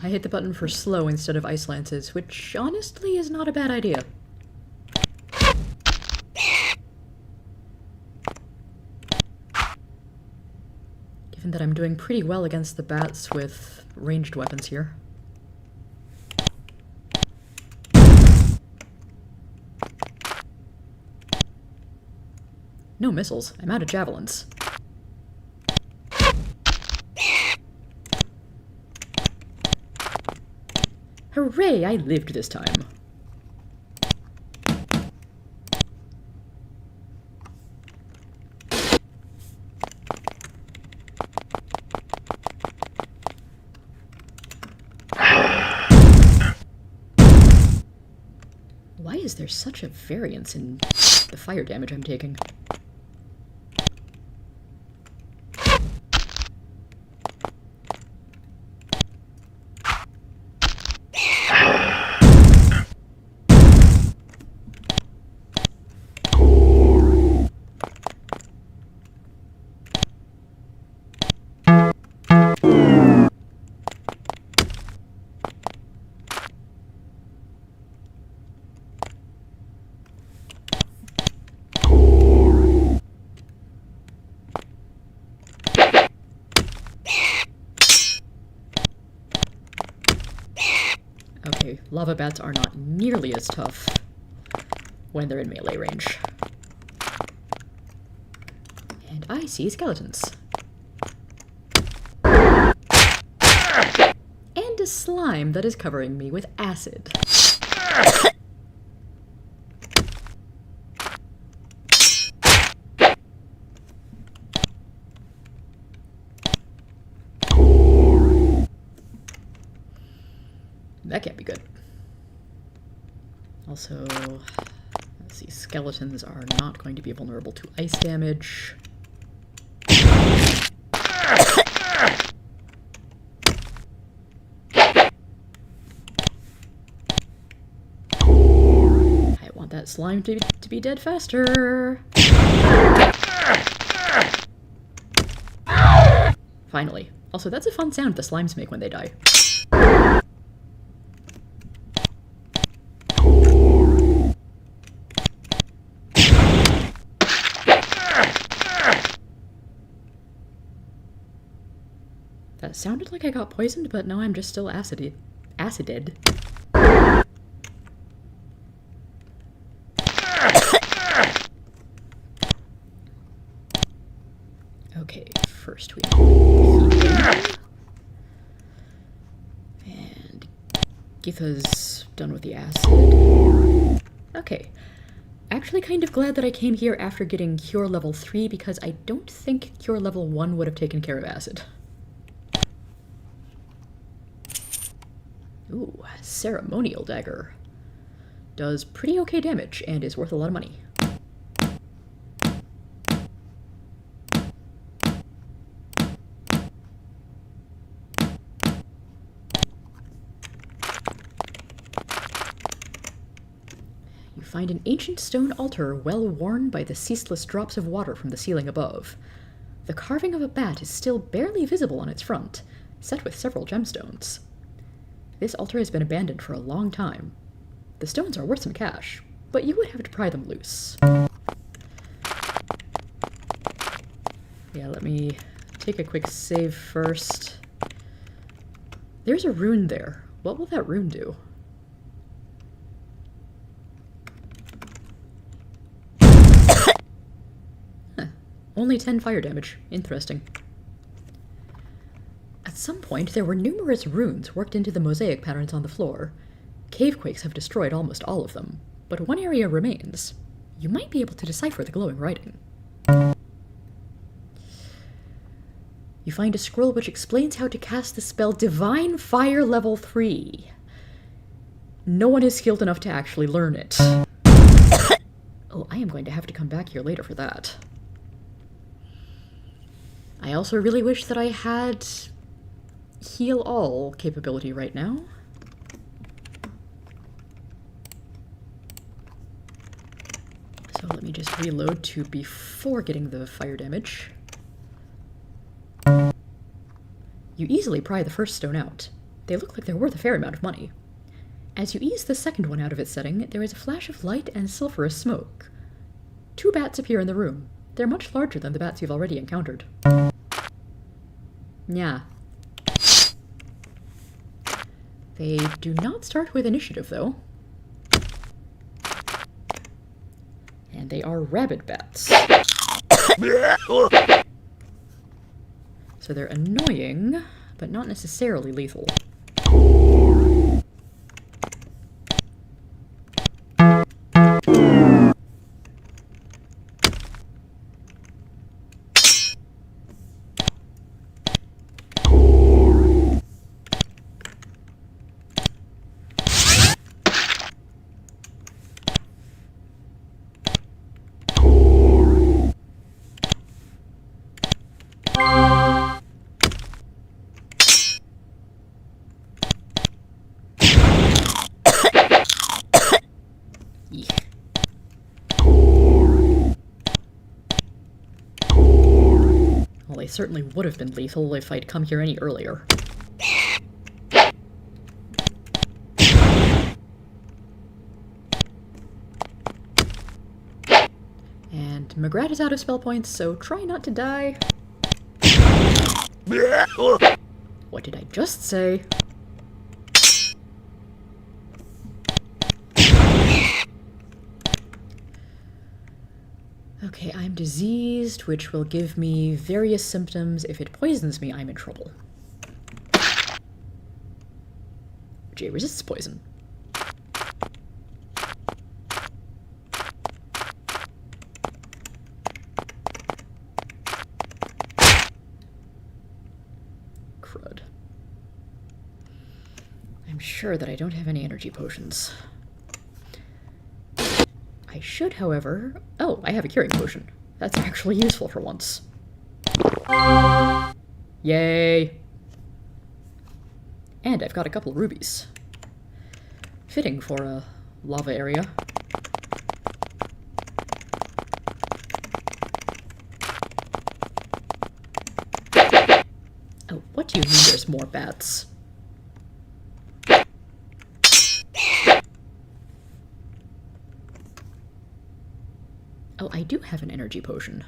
I hit the button for slow instead of ice lances, which honestly is not a bad idea. Given that I'm doing pretty well against the bats with ranged weapons here. No missiles. I'm out of javelins. Hooray! I lived this time. Why is there such a variance in the fire damage I'm taking? Okay, lava bats are not nearly as tough when they're in melee range. And I see skeletons. And a slime that is covering me with acid. That can't be good. Also, let's see, skeletons are not going to be vulnerable to ice damage. I want that slime to be dead faster. Finally. Also, that's a fun sound the slimes make when they die. That sounded like I got poisoned, but no, I'm just still acided. Okay, first we need and Githa's done with the acid. Okay. Actually kind of glad that I came here after getting Cure level 3 because I don't think Cure level 1 would have taken care of acid. Ooh, Ceremonial Dagger. Does pretty okay damage and is worth a lot of money. You find an ancient stone altar well worn by the ceaseless drops of water from the ceiling above. The carving of a bat is still barely visible on its front, set with several gemstones. This altar has been abandoned for a long time. The stones are worth some cash, but you would have to pry them loose. Yeah, let me take a quick save first. There's a rune there. What will that rune do? Huh. Only 10 fire damage. Interesting. At some point, there were numerous runes worked into the mosaic patterns on the floor. Cavequakes have destroyed almost all of them, but one area remains. You might be able to decipher the glowing writing. You find a scroll which explains how to cast the spell Divine Fire Level 3. No one is skilled enough to actually learn it. Oh, I am going to have to come back here later for that. I also really wish that I had heal all capability right now. So let me just reload to before getting the fire damage. You easily pry the first stone out. They look like they're worth a fair amount of money. As you ease the second one out of its setting, there is a flash of light and sulphurous smoke. 2 bats appear in the room. They're much larger than the bats you've already encountered. Yeah. They do not start with initiative, though. And they are rabid bats. So they're annoying, but not necessarily lethal. Well, they certainly would have been lethal if I'd come here any earlier. And Magrat is out of spell points, so try not to die. What did I just say? Okay, I'm diseased, which will give me various symptoms. If it poisons me, I'm in trouble. J resists poison. Crud. I'm sure that I don't have any energy potions. I should, however... Oh, I have a curing potion. That's actually useful for once. Yay! And I've got a couple rubies. Fitting for a lava area. Oh, what do you mean there's more bats? Oh, I do have an energy potion.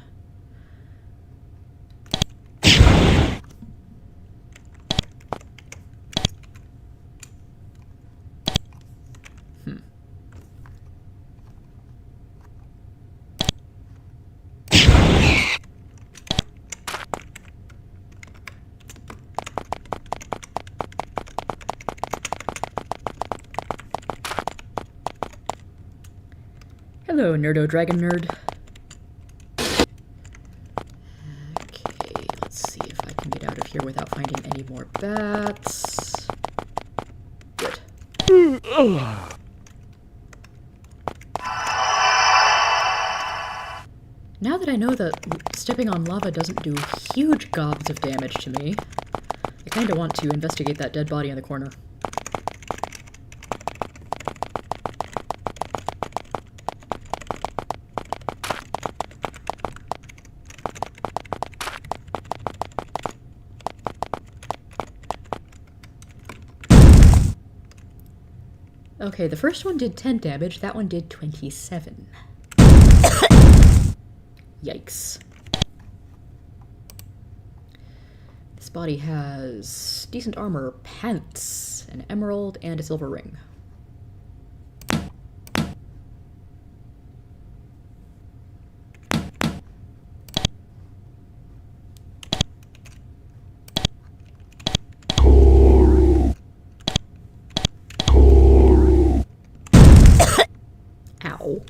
Hello, Nerdo Dragon Nerd. Okay, let's see if I can get out of here without finding any more bats. Good. Now that I know that stepping on lava doesn't do huge gobs of damage to me, I kind of want to investigate that dead body in the corner. Okay, the first one did 10 damage, that one did 27. Yikes. This body has decent armor, pants, an emerald, and a silver ring. Ow.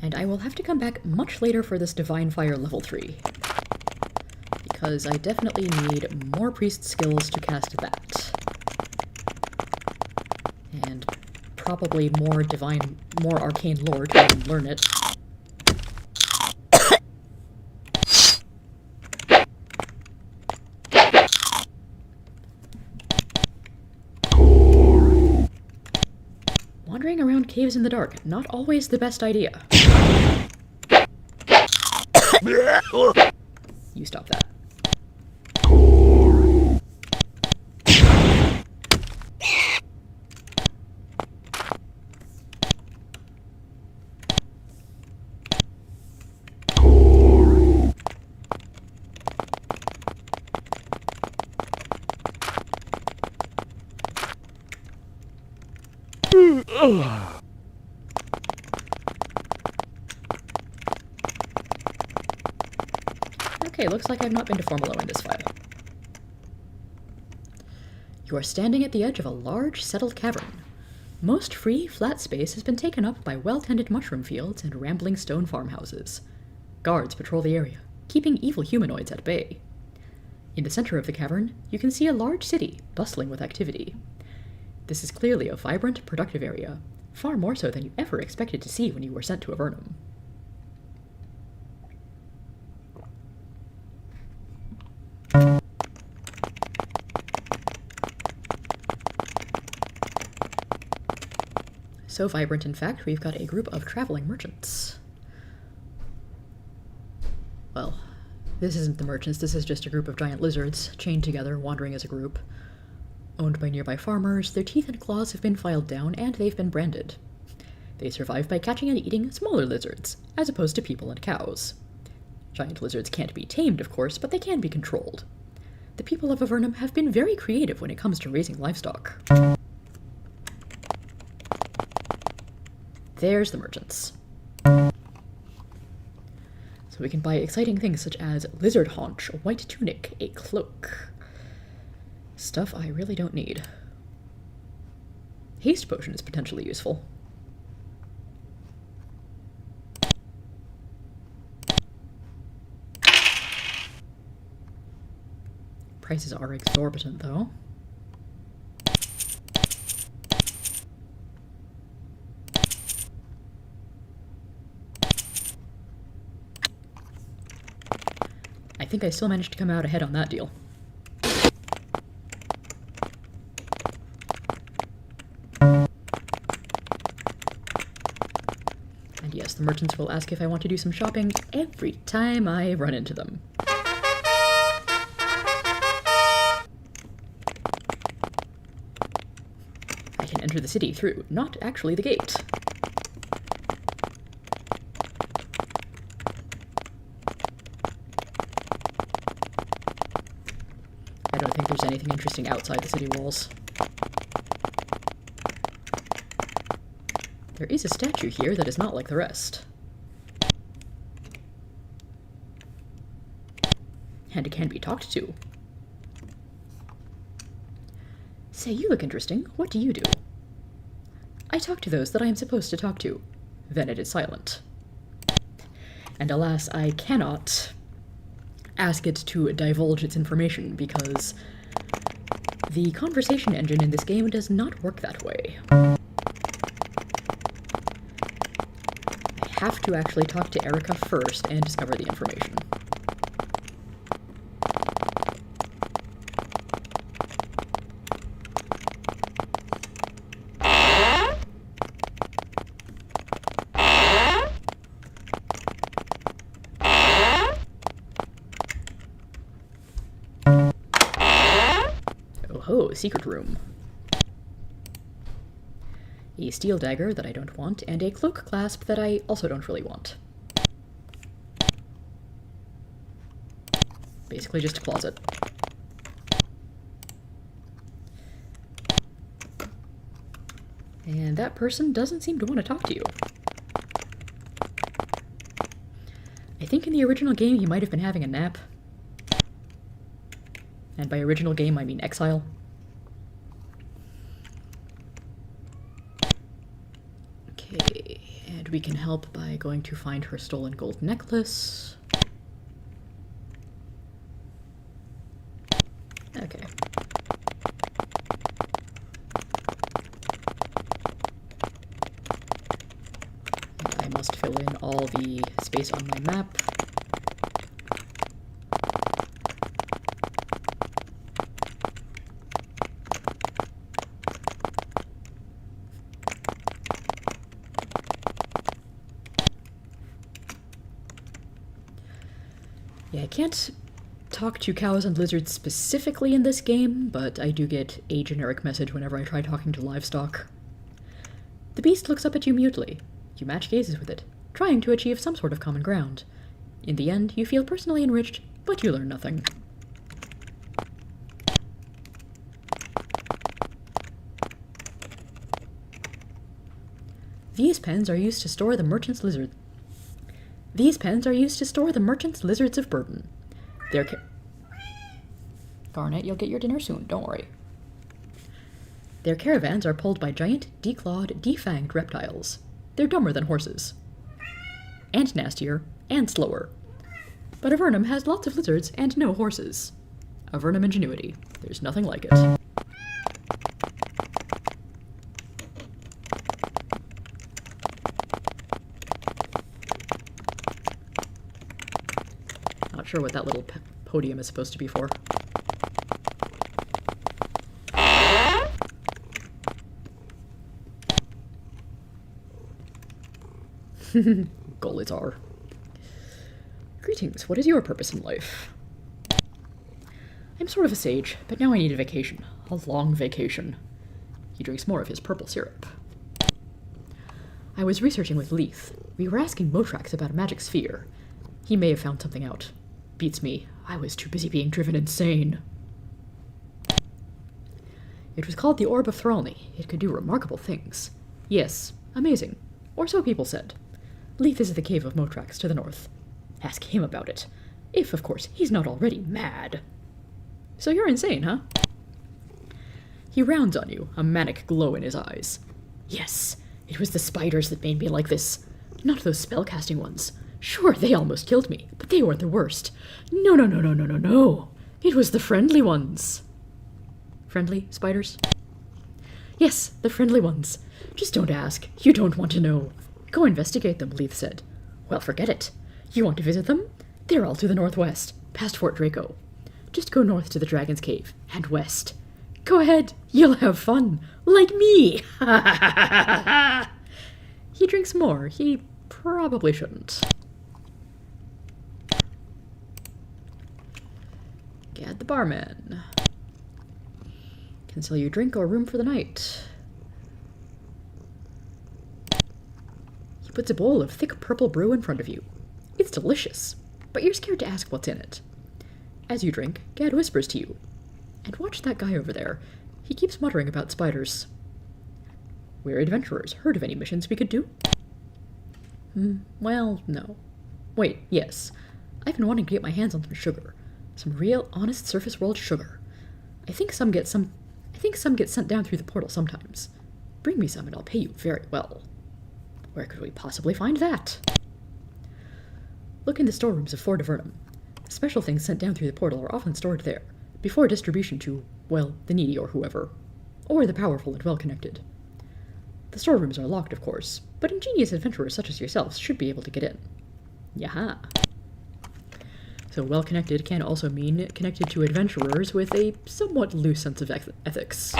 And I will have to come back much later for this Divine Fire level 3. Because I definitely need more priest skills to cast that. And probably more arcane lore to even learn it. Wandering around caves in the dark, not always the best idea. You stop that. Okay, looks like I've not been to Formalo in this file. You are standing at the edge of a large, settled cavern. Most free, flat space has been taken up by well-tended mushroom fields and rambling stone farmhouses. Guards patrol the area, keeping evil humanoids at bay. In the center of the cavern, you can see a large city, bustling with activity. This is clearly a vibrant, productive area, far more so than you ever expected to see when you were sent to Avernum. So vibrant, in fact, we've got a group of traveling merchants. Well, this isn't the merchants, this is just a group of giant lizards, chained together, wandering as a group. Owned by nearby farmers, their teeth and claws have been filed down, and they've been branded. They survive by catching and eating smaller lizards, as opposed to people and cows. Giant lizards can't be tamed, of course, but they can be controlled. The people of Avernum have been very creative when it comes to raising livestock. There's the merchants. So we can buy exciting things such as lizard haunch, a white tunic, a cloak. Stuff I really don't need. Haste potion is potentially useful. Prices are exorbitant, though. I think I still managed to come out ahead on that deal. And yes, the merchants will ask if I want to do some shopping every time I run into them. I can enter the city through, not actually the gate. I don't think there's anything interesting outside the city walls. There is a statue here that is not like the rest. And it can be talked to. Say, you look interesting. What do you do? I talk to those that I am supposed to talk to. Then it is silent. And alas, I cannot ask it to divulge its information because the conversation engine in this game does not work that way. I have to actually talk to Erica first and discover the information. Oh, secret room. A steel dagger that I don't want, and a cloak clasp that I also don't really want. Basically just a closet. And that person doesn't seem to want to talk to you. I think in the original game he might have been having a nap. And by original game I mean Exile. Okay, and we can help by going to find her stolen gold necklace. Okay. And I must fill in all the space on my map. Yeah, I can't talk to cows and lizards specifically in this game, but I do get a generic message whenever I try talking to livestock. The beast looks up at you mutely. You match gazes with it, trying to achieve some sort of common ground. In the end, you feel personally enriched, but you learn nothing. These pens are used to store the merchant's lizards of burden. Garnet, you'll get your dinner soon, don't worry. Their caravans are pulled by giant, declawed, defanged reptiles. They're dumber than horses. And nastier, and slower. But Avernum has lots of lizards and no horses. Avernum ingenuity. There's nothing like it. Not sure what that little podium is supposed to be for. Golitar. Greetings, what is your purpose in life? I'm sort of a sage, but now I need a vacation. A long vacation. He drinks more of his purple syrup. I was researching with Leith. We were asking Motrax about a magic sphere. He may have found something out. Beats me. I was too busy being driven insane. It was called the Orb of Thralny. It could do remarkable things. Yes, amazing. Or so people said. Leith is at the cave of Motrax to the north. Ask him about it. If, of course, he's not already mad. So you're insane, huh? He rounds on you, a manic glow in his eyes. Yes, it was the spiders that made me like this. Not those spellcasting ones. Sure, they almost killed me, but they weren't the worst. No. It was the friendly ones. Friendly spiders? Yes, the friendly ones. Just don't ask. You don't want to know. Go investigate them, Leith said. Well, forget it. You want to visit them? They're all to the northwest, past Fort Draco. Just go north to the Dragon's Cave, and west. Go ahead, you'll have fun. Like me! He drinks more. He probably shouldn't. Gad the barman. Can sell you drink or room for the night. He puts a bowl of thick purple brew in front of you. It's delicious, but you're scared to ask what's in it. As you drink, Gad whispers to you. And watch that guy over there. He keeps muttering about spiders. We're adventurers. Heard of any missions we could do? Well, no. Wait, yes. I've been wanting to get my hands on some sugar. Some real, honest surface world sugar. I think some get sent down through the portal sometimes. Bring me some and I'll pay you very well. Where could we possibly find that? Look in the storerooms of Fort Avernum. Special things sent down through the portal are often stored there, before distribution to, well, the needy or whoever. Or the powerful and well-connected. The storerooms are locked, of course, but ingenious adventurers such as yourselves should be able to get in. Yaha. So well-connected can also mean connected to adventurers with a somewhat loose sense of ethics.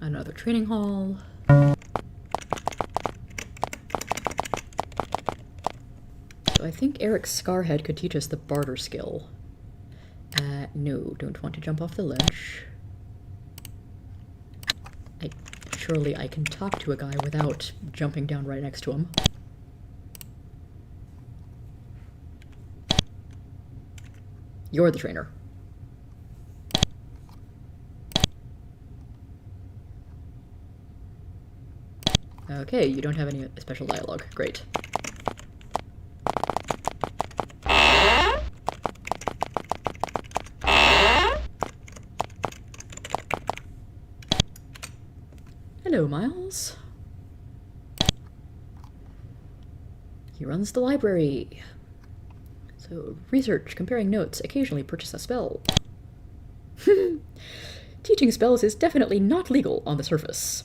Another training hall. So I think Eric Scarhead could teach us the barter skill. No, don't want to jump off the ledge. Surely I can talk to a guy without jumping down right next to him. You're the trainer. Okay, you don't have any special dialogue. Great. Hello, Miles. He runs the library. So, research, comparing notes, occasionally purchase a spell. Teaching spells is definitely not legal on the surface.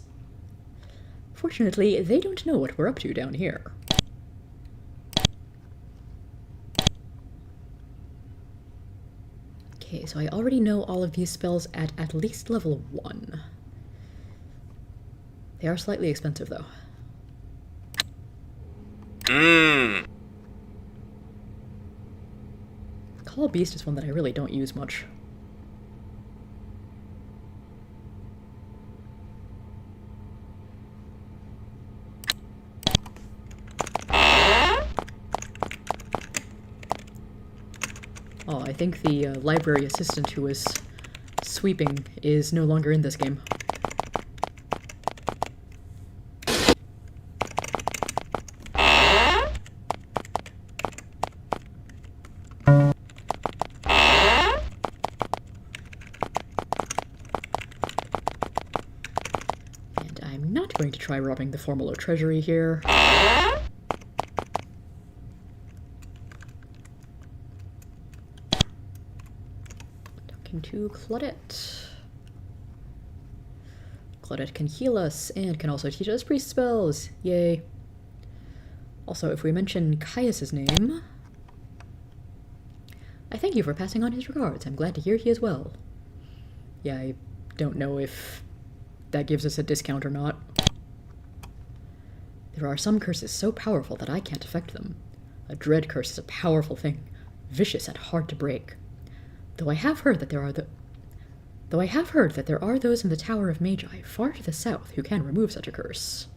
Fortunately, they don't know what we're up to down here. Okay, so I already know all of these spells at least level 1. They are slightly expensive, though. Call Beast is one that I really don't use much. Oh, I think the library assistant who was sweeping is no longer in this game. And I'm not going to try robbing the Formalo treasury here. To Claudette. Claudette can heal us and can also teach us priest spells. Yay. Also, if we mention Caius's name, I thank you for passing on his regards. I'm glad to hear he is well. Yeah, I don't know if that gives us a discount or not. There are some curses so powerful that I can't affect them. A dread curse is a powerful thing, vicious and hard to break. Though I have heard that there are those in the Tower of Magi, far to the south, who can remove such a curse.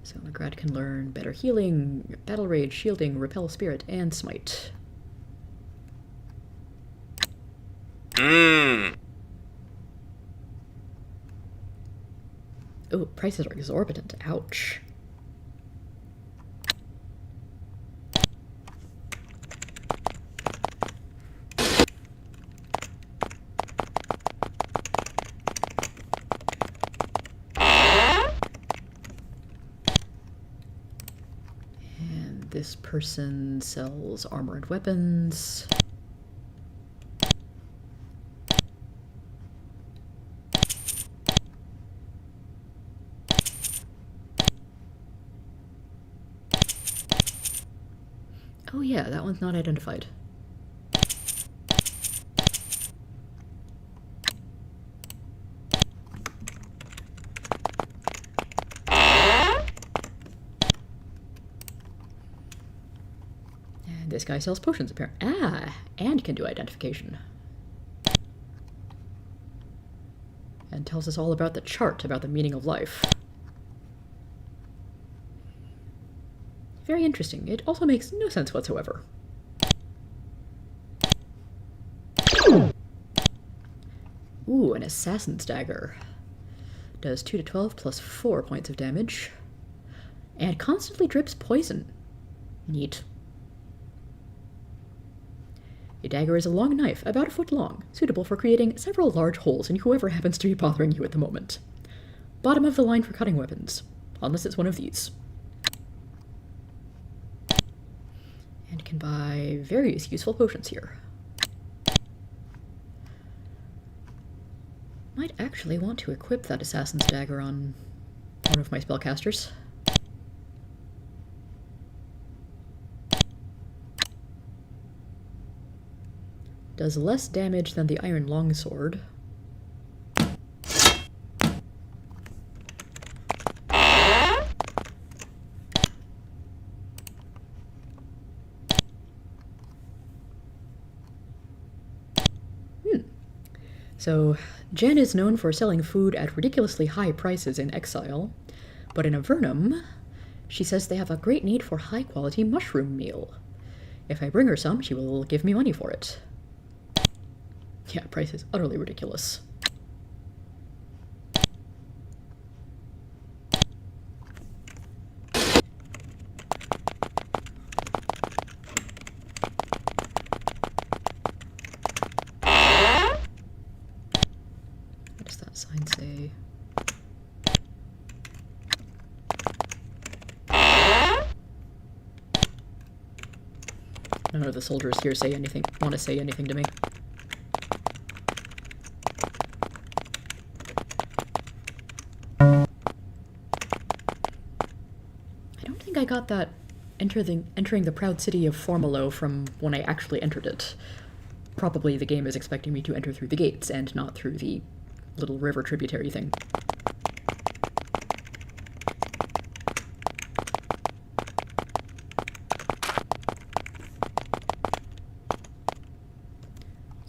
So Legrad can learn better healing, battle rage, shielding, repel spirit, and smite. Oh, prices are exorbitant. Ouch. This person sells armor and weapons. Oh yeah, that one's not identified. This guy sells potions, apparently. And can do identification. And tells us all about the chart, about the meaning of life. Very interesting. It also makes no sense whatsoever. Ooh, an assassin's dagger. Does 2 to 12 plus 4 points of damage. And constantly drips poison. Neat. A dagger is a long knife, about a foot long, suitable for creating several large holes in whoever happens to be bothering you at the moment. Bottom of the line for cutting weapons, unless it's one of these. And can buy various useful potions here. Might actually want to equip that assassin's dagger on one of my spellcasters. Does less damage than the iron longsword. So, Jen is known for selling food at ridiculously high prices in Exile, but in Avernum, she says they have a great need for high-quality mushroom meal. If I bring her some, she will give me money for it. Yeah, price is utterly ridiculous. What does that sign say? None of the soldiers here want to say anything to me. I don't think I got that entering the proud city of Formalo from when I actually entered it. Probably the game is expecting me to enter through the gates and not through the little river tributary thing.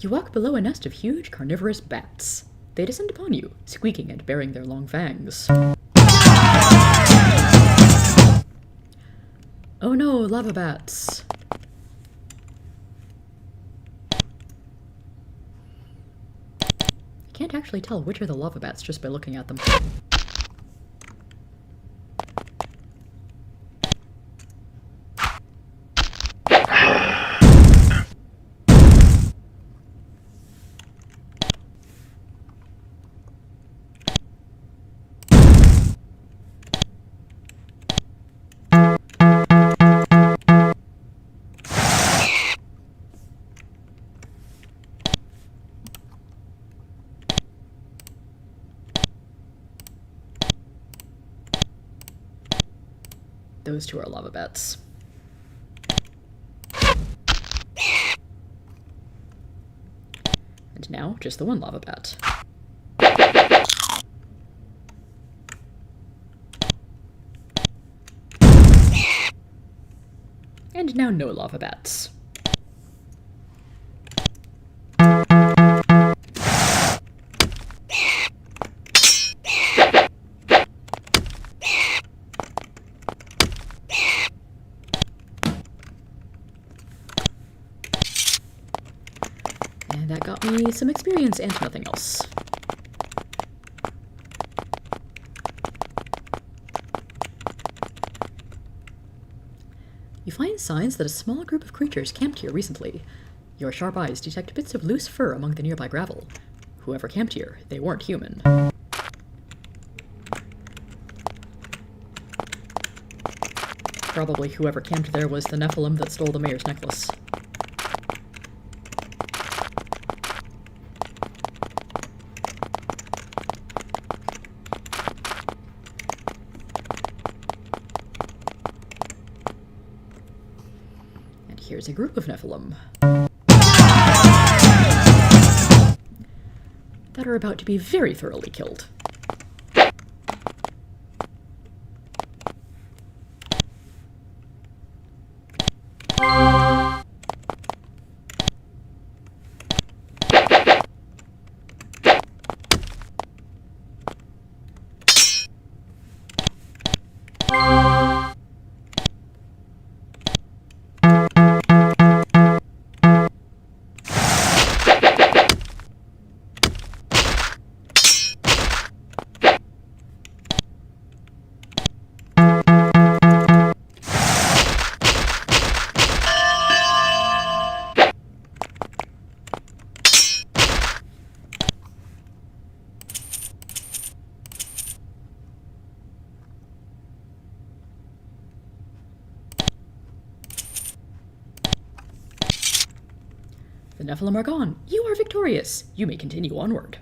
You walk below a nest of huge carnivorous bats. They descend upon you, squeaking and baring their long fangs. Oh no, lava bats! I can't actually tell which are the lava bats just by looking at them. Those two are lava bats. And now, just the one lava bat. And now no lava bats. And that got me some experience and nothing else. You find signs that a small group of creatures camped here recently. Your sharp eyes detect bits of loose fur among the nearby gravel. Whoever camped here, they weren't human. Probably whoever camped there was the Nephilim that stole the mayor's necklace. Here's a group of Nephilim that are about to be very thoroughly killed. The Nephilim are gone. You are victorious. You may continue onward.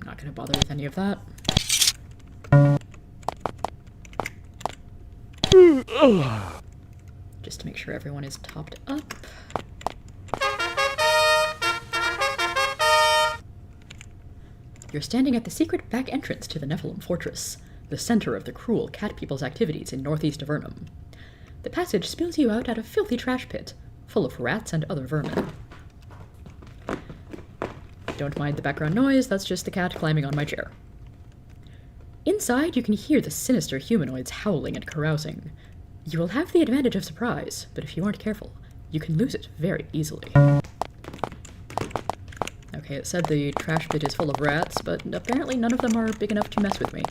Not gonna bother with any of that. Just to make sure everyone is topped up. You're standing at the secret back entrance to the Nephilim fortress. the center of the cruel cat people's activities in northeast Avernum. The passage spills you out at a filthy trash pit, full of rats and other vermin. Don't mind the background noise, that's just the cat climbing on my chair. Inside, you can hear the sinister humanoids howling and carousing. You will have the advantage of surprise, but if you aren't careful, you can lose it very easily. Okay, it said the trash pit is full of rats, but apparently none of them are big enough to mess with me.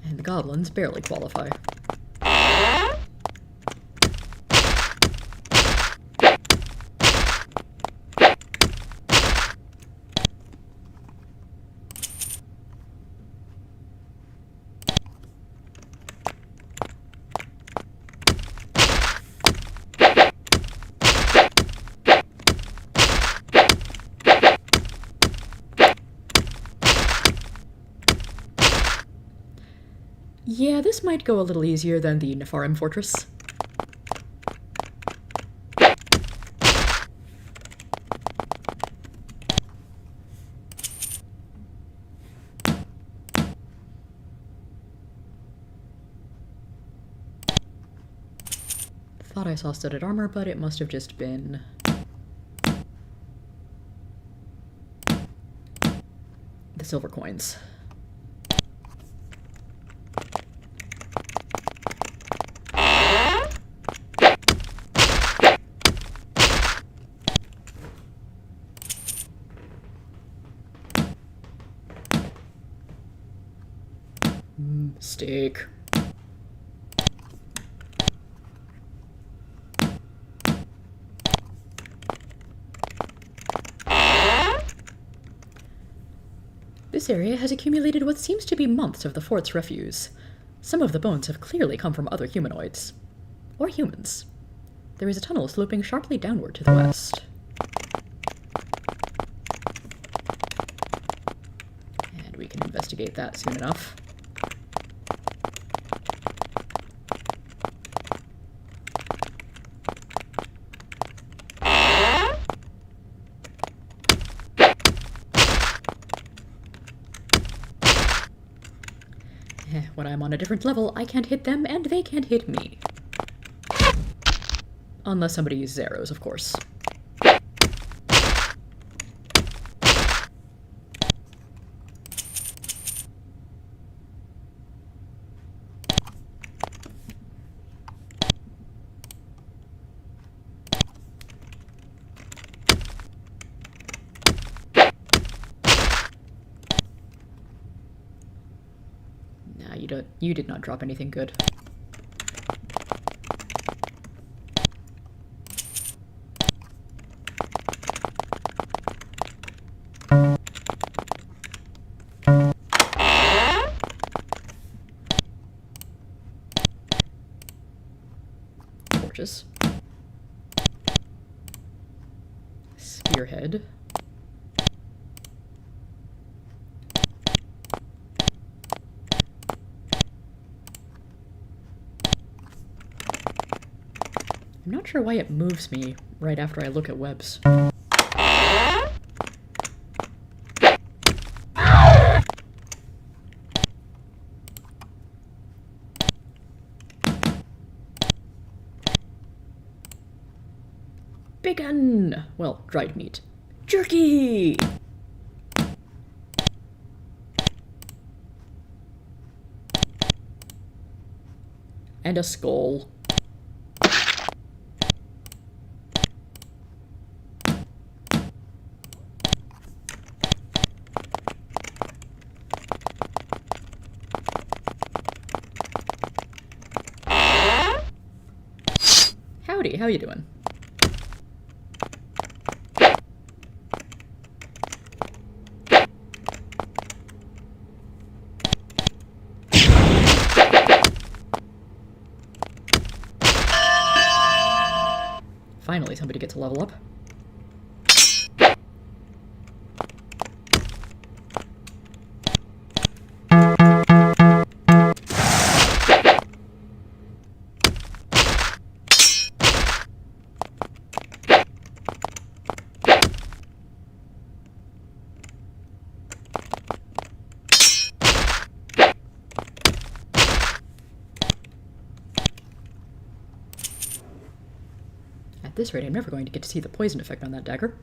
And the goblins barely qualify. Yeah, this might go a little easier than the Nepharim Fortress. Thought I saw studded armor, but it must have just been the silver coins. Mistake. This area has accumulated what seems to be months of the fort's refuse. Some of the bones have clearly come from other humanoids. Or humans. There is a tunnel sloping sharply downward to the west. And we can investigate that soon enough. When I'm on a different level, I can't hit them, and they can't hit me. Unless somebody uses arrows, of course. You did not drop anything good. Torches. Spearhead. I'm not sure why it moves me right after I look at webs. Bacon! Well, dried meat. Jerky! And a skull. Howdy, how you doing? Finally, somebody gets a level up. At this rate, I'm never going to get to see the poison effect on that dagger.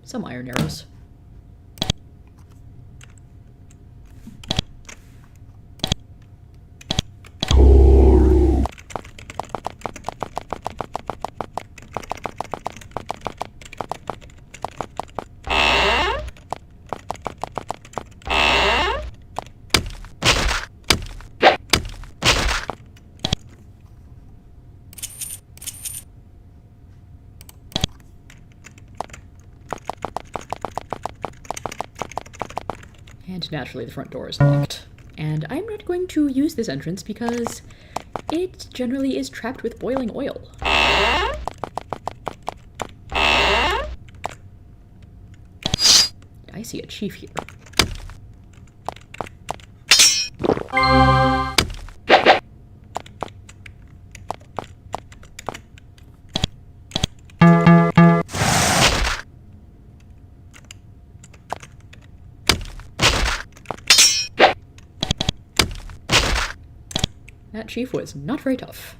Some iron arrows. And naturally the front door is locked. And I'm not going to use this entrance because it generally is trapped with boiling oil. I see a chief here. That chief was not very tough.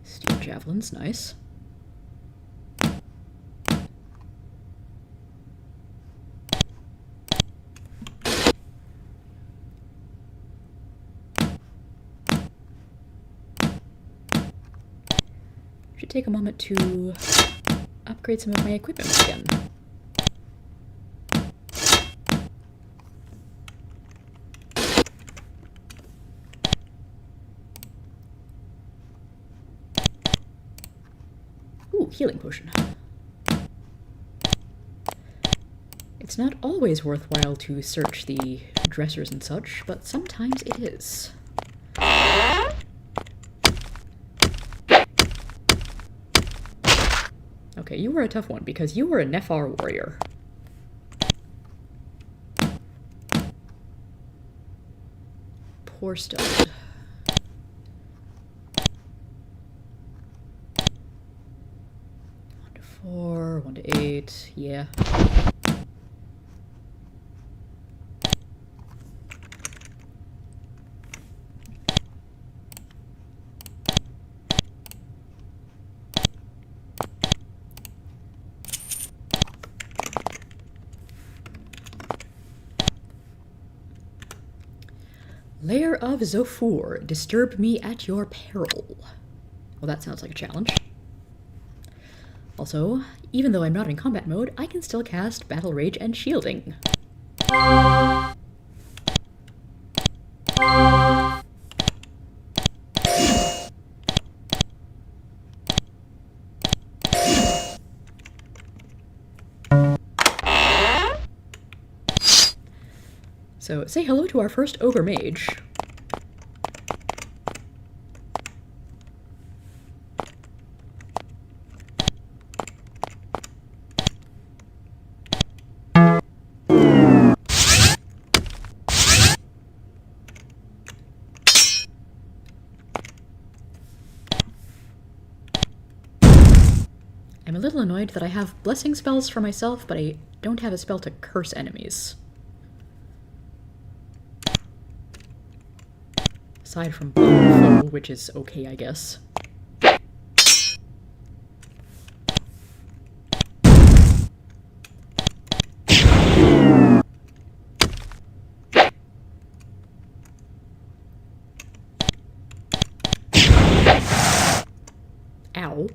Steel javelins, nice. Should take a moment to upgrade some of my equipment again. Ooh, healing potion. It's not always worthwhile to search the dressers and such, but sometimes it is. Okay, you were a tough one because you were a Nephar warrior. Poor stuff. 1 to 4, 1 to 8, yeah. Lair of Zofur, disturb me at your peril. Well, that sounds like a challenge. Also, even though I'm not in combat mode, I can still cast Battle Rage and Shielding. So, say hello to our first ogre mage. I'm a little annoyed that I have blessing spells for myself, but I don't have a spell to curse enemies. Aside from Blow, which is okay, I guess. Ow.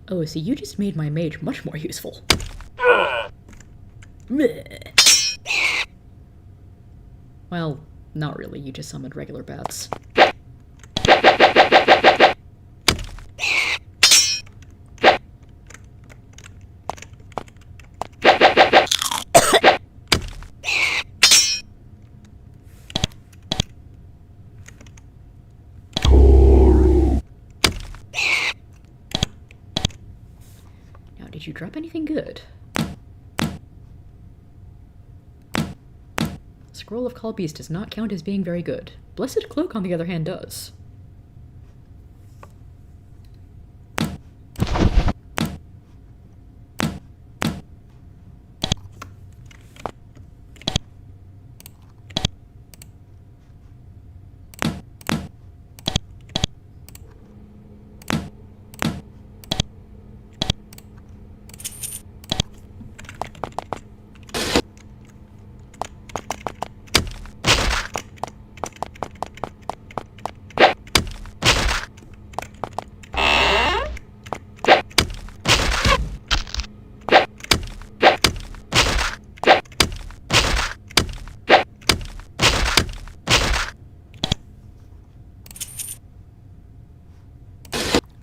Oh, so you just made my mage much more useful. Well, not really, you just summoned regular bats. Now, did you drop anything good? Scroll of Call Beast does not count as being very good. Blessed Cloak, on the other hand, does.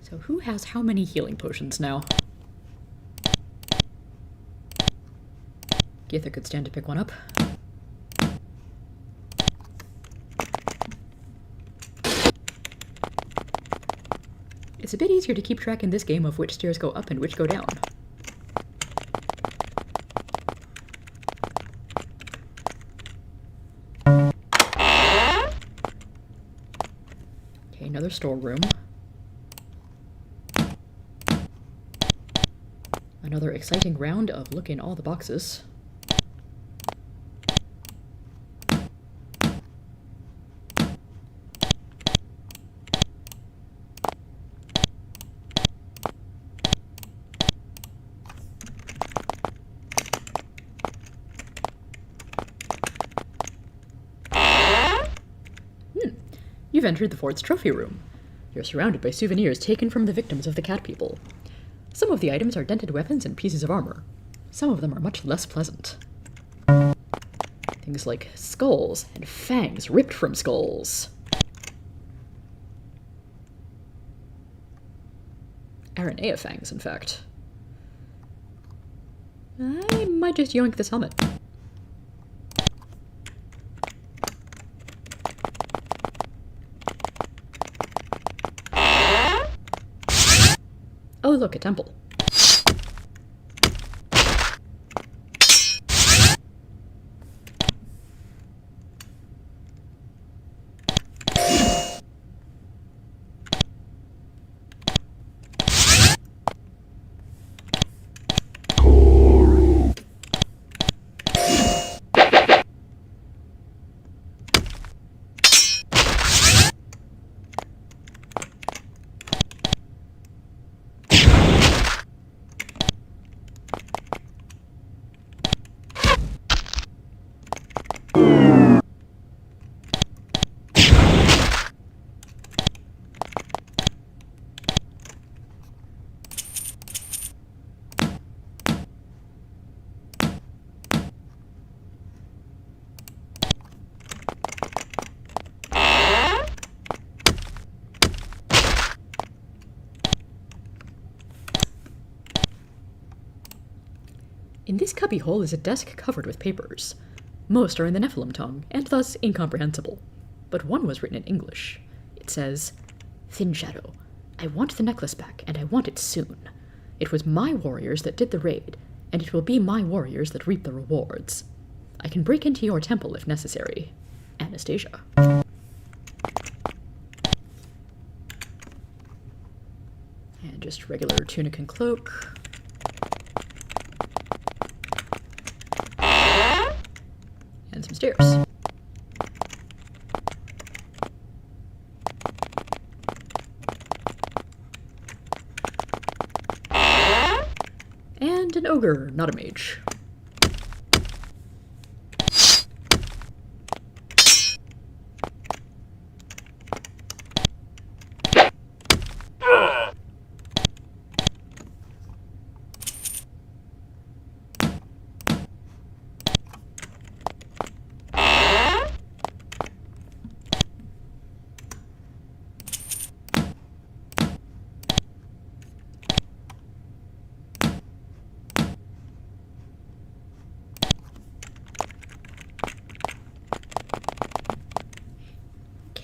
So who has how many healing potions now? Geither could stand to pick one up. It's a bit easier to keep track in this game of which stairs go up and which go down. Okay, another storeroom. Another exciting round of look in all the boxes. You've entered the fort's trophy room. You're surrounded by souvenirs taken from the victims of the cat people. Some of the items are dented weapons and pieces of armor. Some of them are much less pleasant. Things like skulls and fangs ripped from skulls. Aranea fangs, in fact. I might just yoink this helmet. Oh, look, a temple. In this cubbyhole is a desk covered with papers. Most are in the Nephilim tongue, and thus incomprehensible. But one was written in English. It says, "Thin Shadow, I want the necklace back, and I want it soon. It was my warriors that did the raid, and it will be my warriors that reap the rewards. I can break into your temple if necessary. Anastasia." And just regular tunic and cloak. And some stairs. an ogre, not a mage.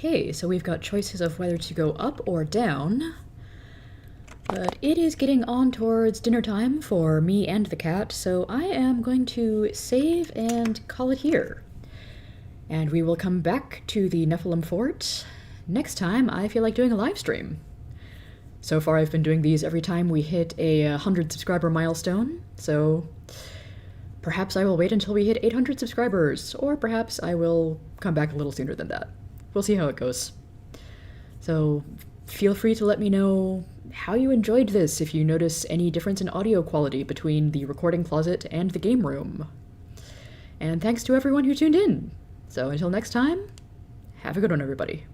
Okay, so we've got choices of whether to go up or down, but it is getting on towards dinner time for me and the cat, so I am going to save and call it here. And we will come back to the Nephilim Fort next time I feel like doing a live stream. So far I've been doing these every time we hit a 100 subscriber milestone, so perhaps I will wait until we hit 800 subscribers, or perhaps I will come back a little sooner than that. We'll see how it goes. So feel free to let me know how you enjoyed this, if you notice any difference in audio quality between the recording closet and the game room. And thanks to everyone who tuned in. So until next time, have a good one, everybody.